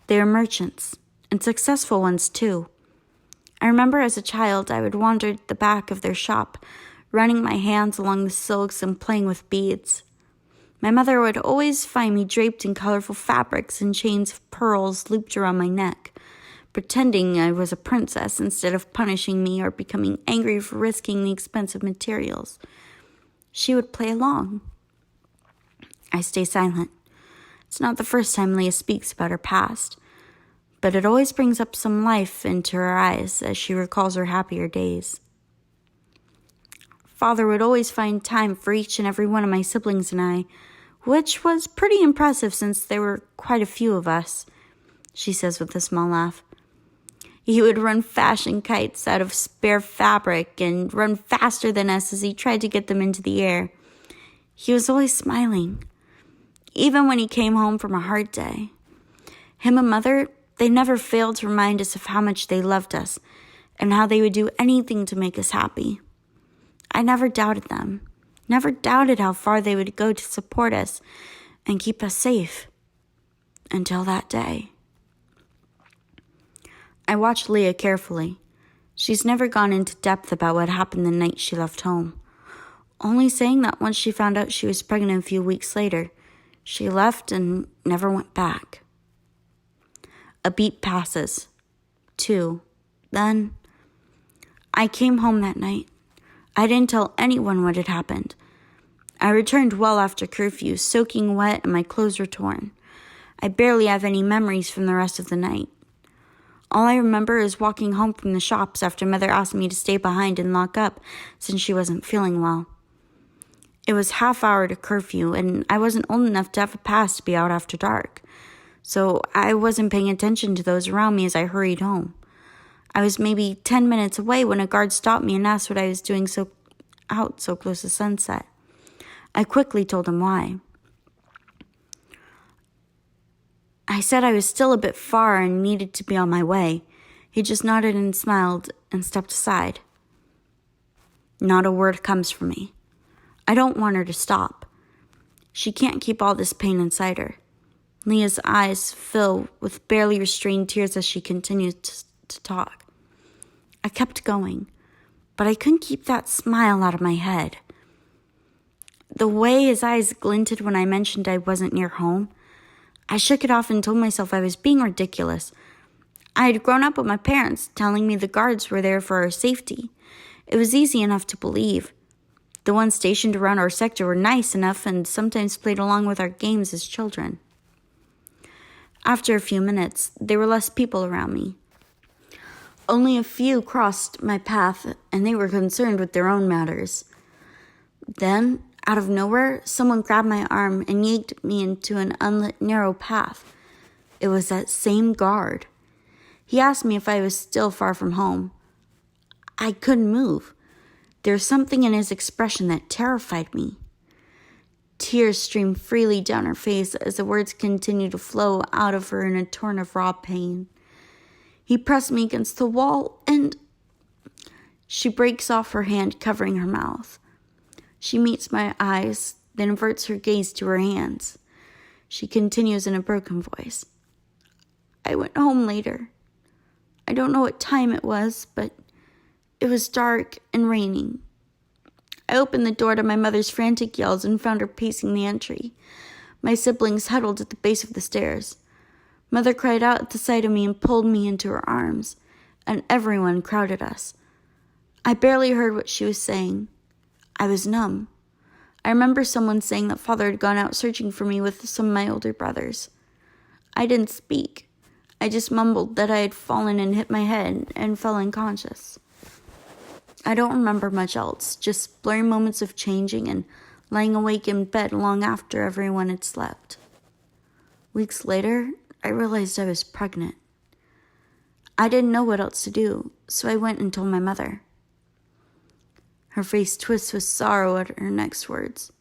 They were merchants, and successful ones too. I remember as a child I would wander at the back of their shop, running my hands along the silks and playing with beads. My mother would always find me draped in colorful fabrics and chains of pearls looped around my neck, pretending I was a princess instead of punishing me or becoming angry for risking the expensive materials. She would play along. I stay silent. It's not the first time Leah speaks about her past, but it always brings up some life into her eyes as she recalls her happier days. Father would always find time for each and every one of my siblings and I, which was pretty impressive since there were quite a few of us, she says with a small laugh. He would run fashion kites out of spare fabric and run faster than us as he tried to get them into the air. He was always smiling, even when he came home from a hard day. Him and Mother, they never failed to remind us of how much they loved us and how they would do anything to make us happy. I never doubted them, never doubted how far they would go to support us and keep us safe. Until that day. I watched Leah carefully. She's never gone into depth about what happened the night she left home, only saying that once she found out she was pregnant a few weeks later, she left and never went back. A beat passes. 2. Then, I came home that night. I didn't tell anyone what had happened. I returned well after curfew, soaking wet and my clothes were torn. I barely have any memories from the rest of the night. All I remember is walking home from the shops after Mother asked me to stay behind and lock up since she wasn't feeling well. It was half hour to curfew, and I wasn't old enough to have a pass to be out after dark, so I wasn't paying attention to those around me as I hurried home. I was maybe 10 minutes away when a guard stopped me and asked what I was doing so close to sunset. I quickly told him why. I said I was still a bit far and needed to be on my way. He just nodded and smiled and stepped aside. Not a word comes from me. I don't want her to stop. She can't keep all this pain inside her. Leah's eyes fill with barely restrained tears as she continued to talk. I kept going, but I couldn't keep that smile out of my head. The way his eyes glinted when I mentioned I wasn't near home, I shook it off and told myself I was being ridiculous. I had grown up with my parents telling me the guards were there for our safety. It was easy enough to believe. The ones stationed around our sector were nice enough and sometimes played along with our games as children. After a few minutes, there were less people around me. Only a few crossed my path, and they were concerned with their own matters. Then, Out of nowhere, someone grabbed my arm and yanked me into an unlit, narrow path. It was that same guard. He asked me if I was still far from home. I couldn't move. There was something in his expression that terrified me. Tears streamed freely down her face as the words continued to flow out of her in a torrent of raw pain. He pressed me against the wall and... She breaks off her hand, covering her mouth. She meets my eyes, then averts her gaze to her hands. She continues in a broken voice. I went home later. I don't know what time it was, but it was dark and raining. I opened the door to my mother's frantic yells and found her pacing the entry. My siblings huddled at the base of the stairs. Mother cried out at the sight of me and pulled me into her arms, and everyone crowded us. I barely heard what she was saying. I was numb. I remember someone saying that Father had gone out searching for me with some of my older brothers. I didn't speak. I just mumbled that I had fallen and hit my head and fell unconscious. I don't remember much else, just blurry moments of changing and lying awake in bed long after everyone had slept. Weeks later, I realized I was pregnant. I didn't know what else to do, so I went and told my mother. Her face twists with sorrow at her next words.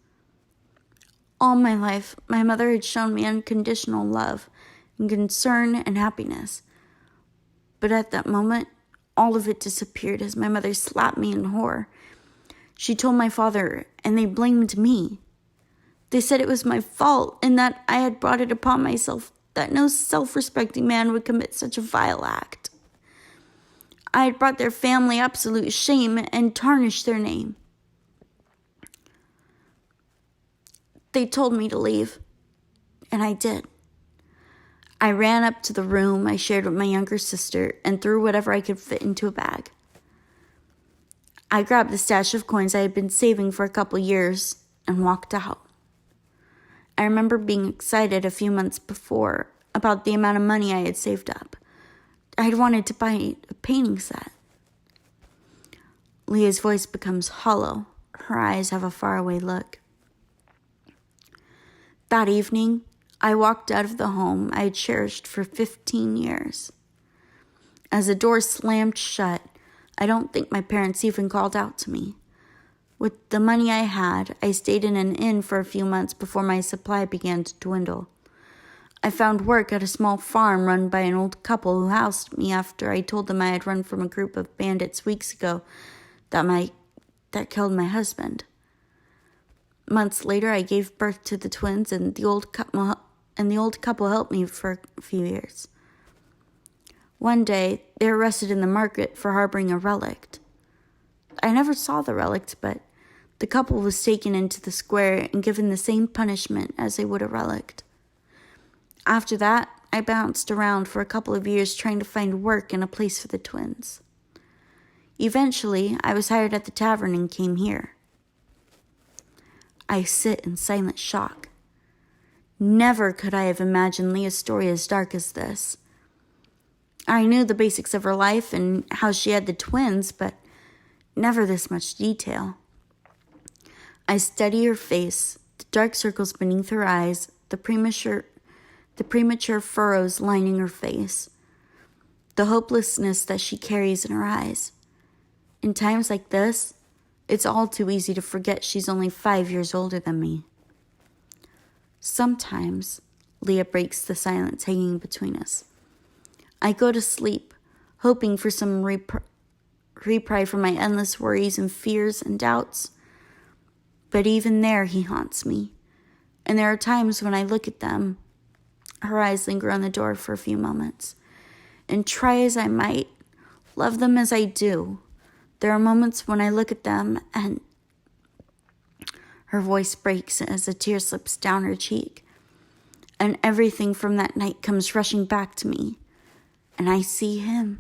All my life, my mother had shown me unconditional love and concern and happiness. But at that moment, all of it disappeared as my mother slapped me in horror. She told my father, and they blamed me. They said it was my fault and that I had brought it upon myself, that no self-respecting man would commit such a vile act. I had brought their family absolute shame and tarnished their name. They told me to leave, and I did. I ran up to the room I shared with my younger sister and threw whatever I could fit into a bag. I grabbed the stash of coins I had been saving for a couple years and walked out. I remember being excited a few months before about the amount of money I had saved up. I'd wanted to buy a painting set. Leah's voice becomes hollow. Her eyes have a faraway look. That evening, I walked out of the home I had cherished for 15 years. As the door slammed shut, I don't think my parents even called out to me. With the money I had, I stayed in an inn for a few months before my supply began to dwindle. I found work at a small farm run by an old couple who housed me after I told them I had run from a group of bandits weeks ago that killed my husband. Months later, I gave birth to the twins, and the old couple helped me for a few years. One day, they were arrested in the market for harboring a relic. I never saw the relic, but the couple was taken into the square and given the same punishment as they would a relic. After that, I bounced around for a couple of years trying to find work and a place for the twins. Eventually, I was hired at the tavern and came here. I sit in silent shock. Never could I have imagined Leah's story as dark as this. I knew the basics of her life and how she had the twins, but never this much detail. I study her face, the dark circles beneath her eyes, the premature furrows lining her face, the hopelessness that she carries in her eyes. In times like this, it's all too easy to forget she's only 5 years older than me. Sometimes, Leah breaks the silence hanging between us. I go to sleep, hoping for some reprieve from my endless worries and fears and doubts. But even there, he haunts me. And there are times when I look at them. Her eyes linger on the door for a few moments. And try as I might, love them as I do, there are moments when I look at them and her voice breaks as a tear slips down her cheek. And everything from that night comes rushing back to me. And I see him.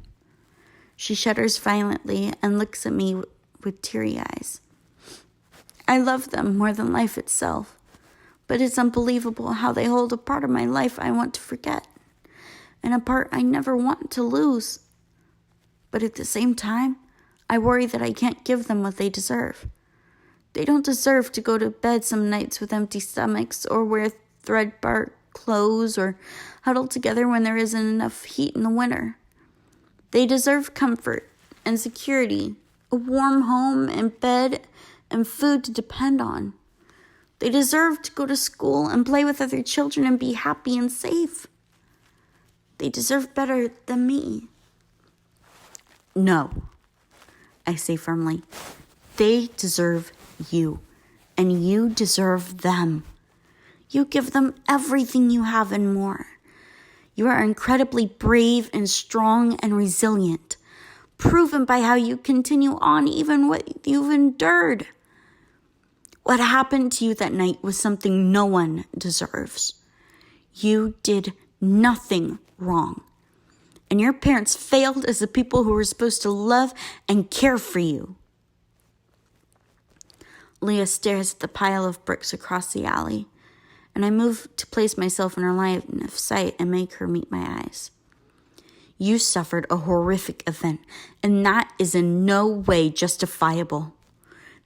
She shudders violently and looks at me with teary eyes. I love them more than life itself. But it's unbelievable how they hold a part of my life I want to forget. And a part I never want to lose. But at the same time, I worry that I can't give them what they deserve. They don't deserve to go to bed some nights with empty stomachs or wear threadbare clothes or huddle together when there isn't enough heat in the winter. They deserve comfort and security, a warm home and bed and food to depend on. They deserve to go to school and play with other children and be happy and safe. They deserve better than me. No, I say firmly. They deserve you, and you deserve them. You give them everything you have and more. You are incredibly brave and strong and resilient, proven by how you continue on even what you've endured. What happened to you that night was something no one deserves. You did nothing wrong. And your parents failed as the people who were supposed to love and care for you. Leah stares at the pile of bricks across the alley, and I move to place myself in her line of sight and make her meet my eyes. You suffered a horrific event, and that is in no way justifiable.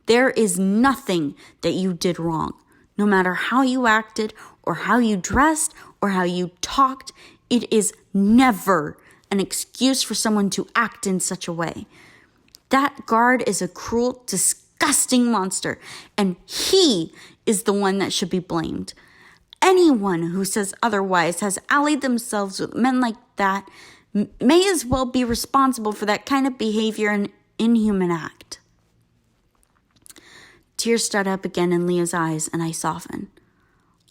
There is nothing that you did wrong. No matter how you acted or how you dressed or how you talked, it is never an excuse for someone to act in such a way. That guard is a cruel, disgusting monster, and he is the one that should be blamed. Anyone who says otherwise has allied themselves with men like that may as well be responsible for that kind of behavior and inhuman act. Tears start up again in Leah's eyes, and I soften.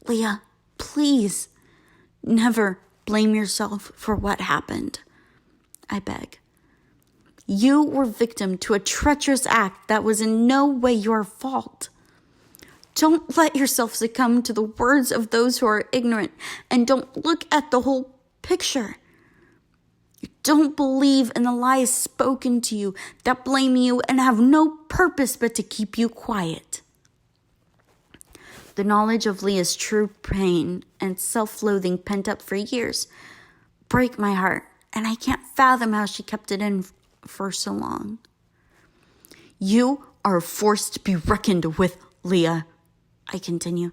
Leah, please, never blame yourself for what happened, I beg. You were victim to a treacherous act that was in no way your fault. Don't let yourself succumb to the words of those who are ignorant, and don't look at the whole picture. Don't believe in the lies spoken to you that blame you and have no purpose but to keep you quiet. The knowledge of Leah's true pain and self-loathing pent up for years break my heart, and I can't fathom how she kept it in for so long. You are a force to be reckoned with, Leah, I continue.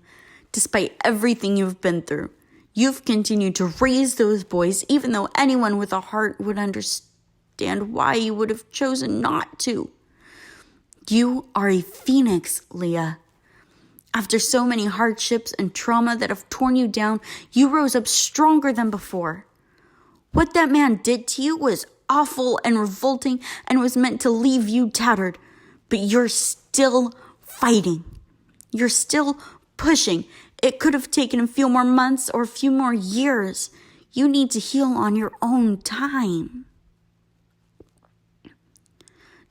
Despite everything you've been through, you've continued to raise those boys, even though anyone with a heart would understand why you would have chosen not to. You are a phoenix, Leah. After so many hardships and trauma that have torn you down, you rose up stronger than before. What that man did to you was awful and revolting and was meant to leave you tattered, but you're still fighting. You're still pushing. It could have taken a few more months or a few more years. You need to heal on your own time.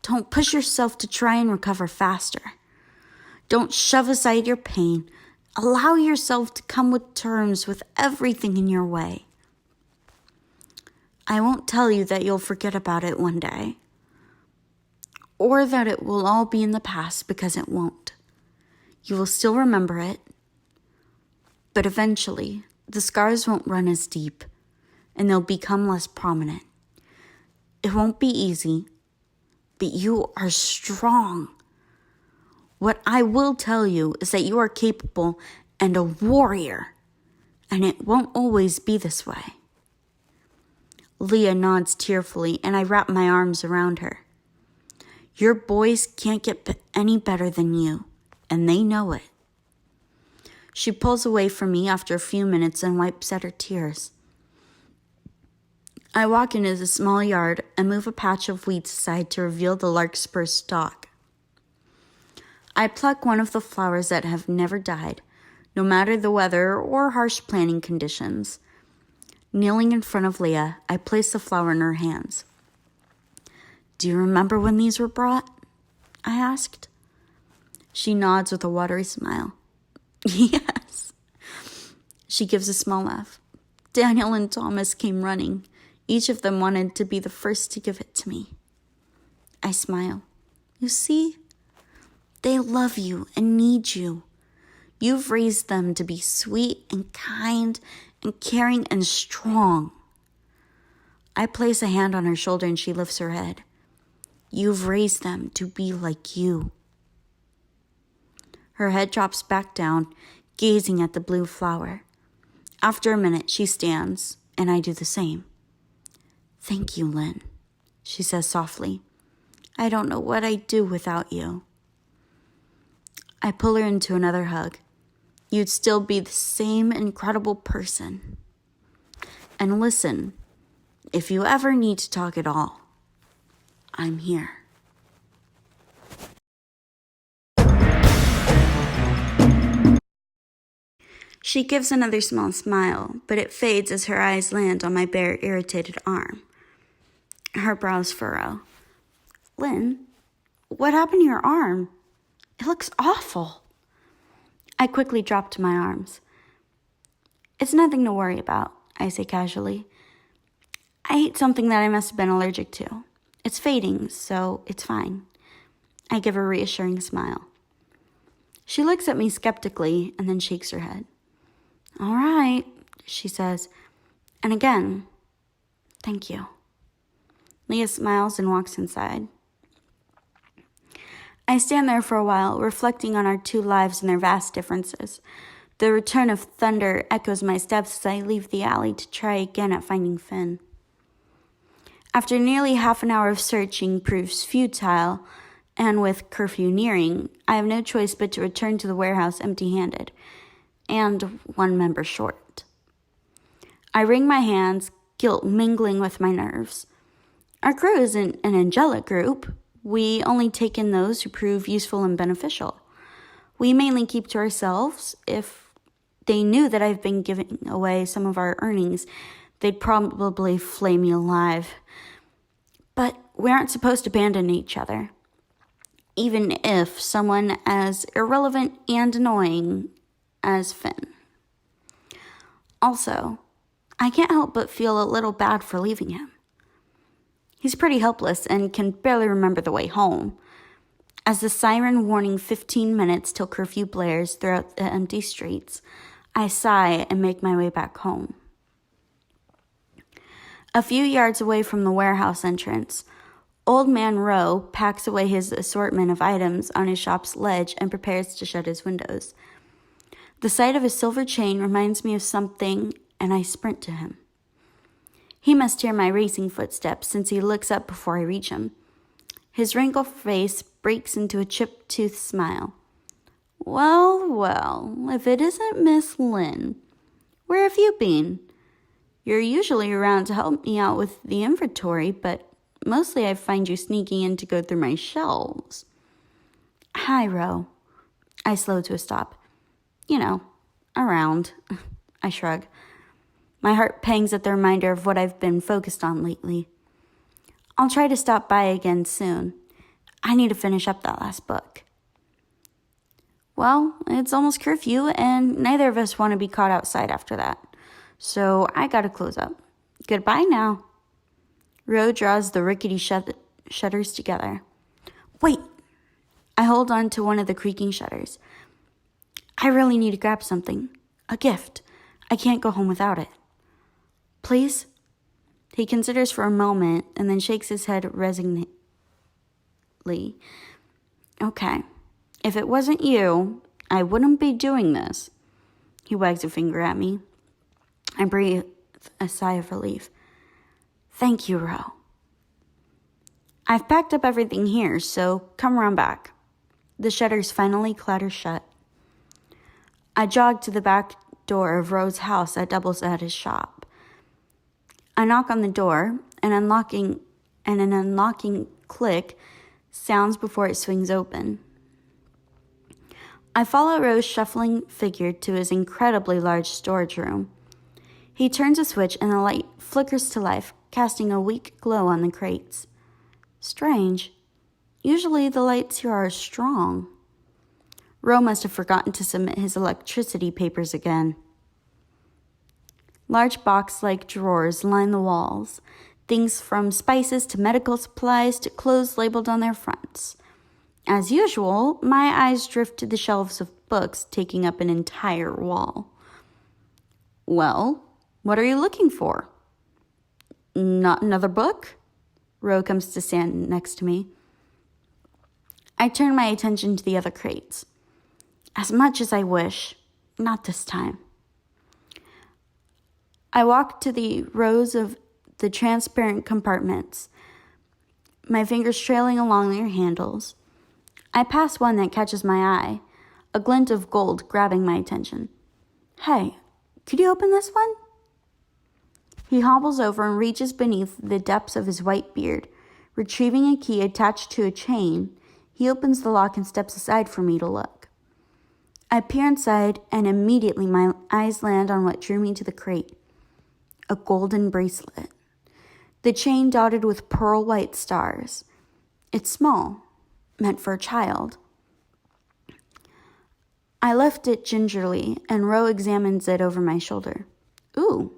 Don't push yourself to try and recover faster. Don't shove aside your pain. Allow yourself to come with terms with everything in your way. I won't tell you that you'll forget about it one day, or that it will all be in the past, because it won't. You will still remember it, but eventually the scars won't run as deep, and they'll become less prominent. It won't be easy, but you are strong. What I will tell you is that you are capable and a warrior, and it won't always be this way. Leah nods tearfully, and I wrap my arms around her. Your boys can't get any better than you, and they know it. She pulls away from me after a few minutes and wipes at her tears. I walk into the small yard and move a patch of weeds aside to reveal the larkspur stalk. I pluck one of the flowers that have never died, no matter the weather or harsh planting conditions. Kneeling in front of Leah, I place the flower in her hands. Do you remember when these were brought? I asked. She nods with a watery smile. Yes. She gives a small laugh. Daniel and Thomas came running. Each of them wanted to be the first to give it to me. I smile. You see? They love you and need you. You've raised them to be sweet and kind and caring and strong. I place a hand on her shoulder and she lifts her head. You've raised them to be like you. Her head drops back down, gazing at the blue flower. After a minute, she stands, and I do the same. "Thank you, Lynn," she says softly. "I don't know what I'd do without you." I pull her into another hug. You'd still be the same incredible person. And listen, if you ever need to talk at all, I'm here. She gives another small smile, but it fades as her eyes land on my bare, irritated arm. Her brows furrow. "Lynn, what happened to your arm? It looks awful." I quickly drop to my arms. "It's nothing to worry about," I say casually. "I ate something that I must have been allergic to. It's fading, so it's fine." I give a reassuring smile. She looks at me skeptically and then shakes her head. "All right," she says. And again, "Thank you." Leah smiles and walks inside. I stand there for a while, reflecting on our two lives and their vast differences. The return of thunder echoes my steps as I leave the alley to try again at finding Finn. After nearly half an hour of searching proves futile, and with curfew nearing, I have no choice but to return to the warehouse empty-handed, and one member short. I wring my hands, guilt mingling with my nerves. Our crew isn't an angelic group. We only take in those who prove useful and beneficial. We mainly keep to ourselves. If they knew that I've been giving away some of our earnings, they'd probably flay me alive. But we aren't supposed to abandon each other, even if someone as irrelevant and annoying as Finn. Also, I can't help but feel a little bad for leaving him. He's pretty helpless and can barely remember the way home. As the siren warning 15 minutes till curfew blares throughout the empty streets, I sigh and make my way back home. A few yards away from the warehouse entrance, Old Man Rowe packs away his assortment of items on his shop's ledge and prepares to shut his windows. The sight of his silver chain reminds me of something, and I sprint to him. He must hear my racing footsteps since he looks up before I reach him. His wrinkled face breaks into a chip-toothed smile. "Well, well, if it isn't Miss Lynn. Where have you been? You're usually around to help me out with the inventory, but mostly I find you sneaking in to go through my shelves." "Hi, Ro." I slow to a stop. "You know, around." I shrug. My heart pangs at the reminder of what I've been focused on lately. "I'll try to stop by again soon. I need to finish up that last book." "Well, it's almost curfew, and neither of us want to be caught outside after that. So I gotta close up. Goodbye now." Ro draws the rickety shutters together. "Wait!" I hold on to one of the creaking shutters. "I really need to grab something. A gift. I can't go home without it." "Please?" He considers for a moment and then shakes his head resignedly. "Okay. If it wasn't you, I wouldn't be doing this." He wags a finger at me. I breathe a sigh of relief. "Thank you, Ro." "I've packed up everything here, so come around back." The shutters finally clatter shut. I jog to the back door of Ro's house that doubles as his shop. I knock on the door, and an unlocking click sounds before it swings open. I follow Ro's shuffling figure to his incredibly large storage room. He turns a switch and the light flickers to life, casting a weak glow on the crates. Strange. Usually the lights here are strong. Ro must have forgotten to submit his electricity papers again. Large box-like drawers line the walls, things from spices to medical supplies to clothes labeled on their fronts. As usual, my eyes drift to the shelves of books taking up an entire wall. "Well, what are you looking for?" "Not another book?" Ro comes to stand next to me. I turn my attention to the other crates. As much as I wish, not this time. I walk to the rows of the transparent compartments, my fingers trailing along their handles. I pass one that catches my eye, a glint of gold grabbing my attention. Hey, could you open this one? He hobbles over and reaches beneath the depths of his white beard. Retrieving a key attached to a chain, he opens the lock and steps aside for me to look. I peer inside, and immediately my eyes land on what drew me to the crate. A golden bracelet. The chain dotted with pearl white stars. It's small, meant for a child. I lift it gingerly, and Ro examines it over my shoulder. Ooh,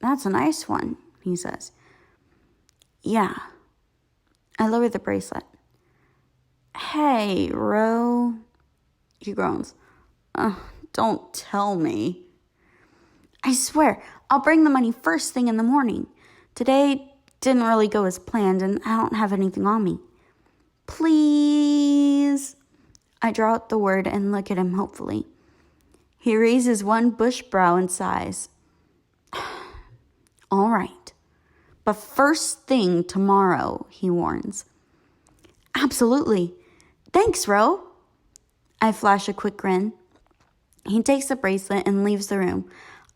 that's a nice one, he says. Yeah. I lower the bracelet. Hey, Ro, he groans. Don't tell me. I swear, I'll bring the money first thing in the morning. Today didn't really go as planned, and I don't have anything on me. Please. I draw out the word and look at him hopefully. He raises one bush brow and sighs. All right, but first thing tomorrow, he warns. Absolutely. Thanks, Ro. I flash a quick grin. He takes the bracelet and leaves the room.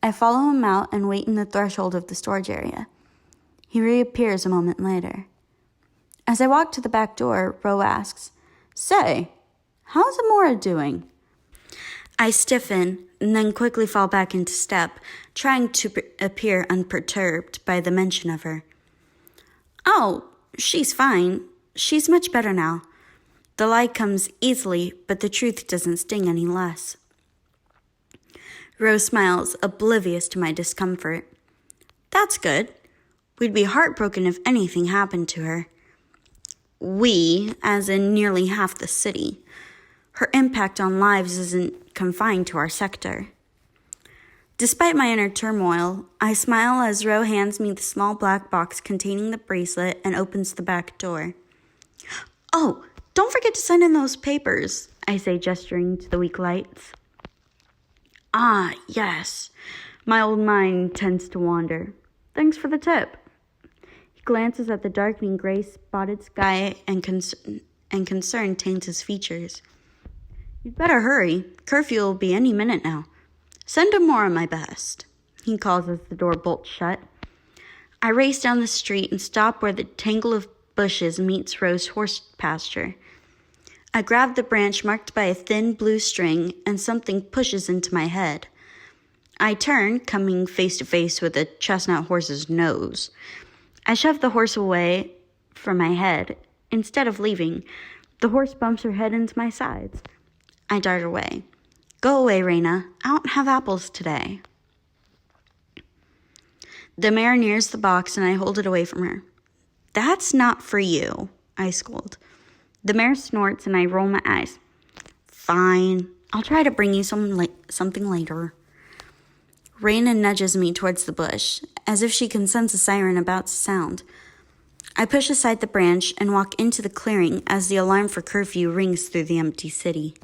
I follow him out and wait in the threshold of the storage area. He reappears a moment later. As I walk to the back door, Ro asks, Say, how's Amora doing? I stiffen and then quickly fall back into step, trying to appear unperturbed by the mention of her. Oh, she's fine. She's much better now. The lie comes easily, but the truth doesn't sting any less. Rose smiles, oblivious to my discomfort. That's good. We'd be heartbroken if anything happened to her. We, as in nearly half the city. Her impact on lives isn't confined to our sector. Despite my inner turmoil, I smile as Ro hands me the small black box containing the bracelet and opens the back door. Oh, don't forget to send in those papers, I say, gesturing to the weak lights. Ah, yes. My old mind tends to wander. Thanks for the tip. He glances at the darkening gray spotted sky and concern taints his features. You'd better hurry. Curfew will be any minute now. Send Amora my best, he calls as the door bolts shut. I race down the street and stop where the tangle of bushes meets Rose's horse pasture. I grab the branch marked by a thin blue string, and something pushes into my head. I turn, coming face to face with a chestnut horse's nose. I shove the horse away from my head. Instead of leaving, the horse bumps her head into my sides. I dart away. Go away, Raina. I don't have apples today. The mare nears the box, and I hold it away from her. That's not for you, I scold. The mare snorts, and I roll my eyes. Fine. I'll try to bring you something later. Raina nudges me towards the bush, as if she can sense a siren about to sound. I push aside the branch and walk into the clearing as the alarm for curfew rings through the empty city.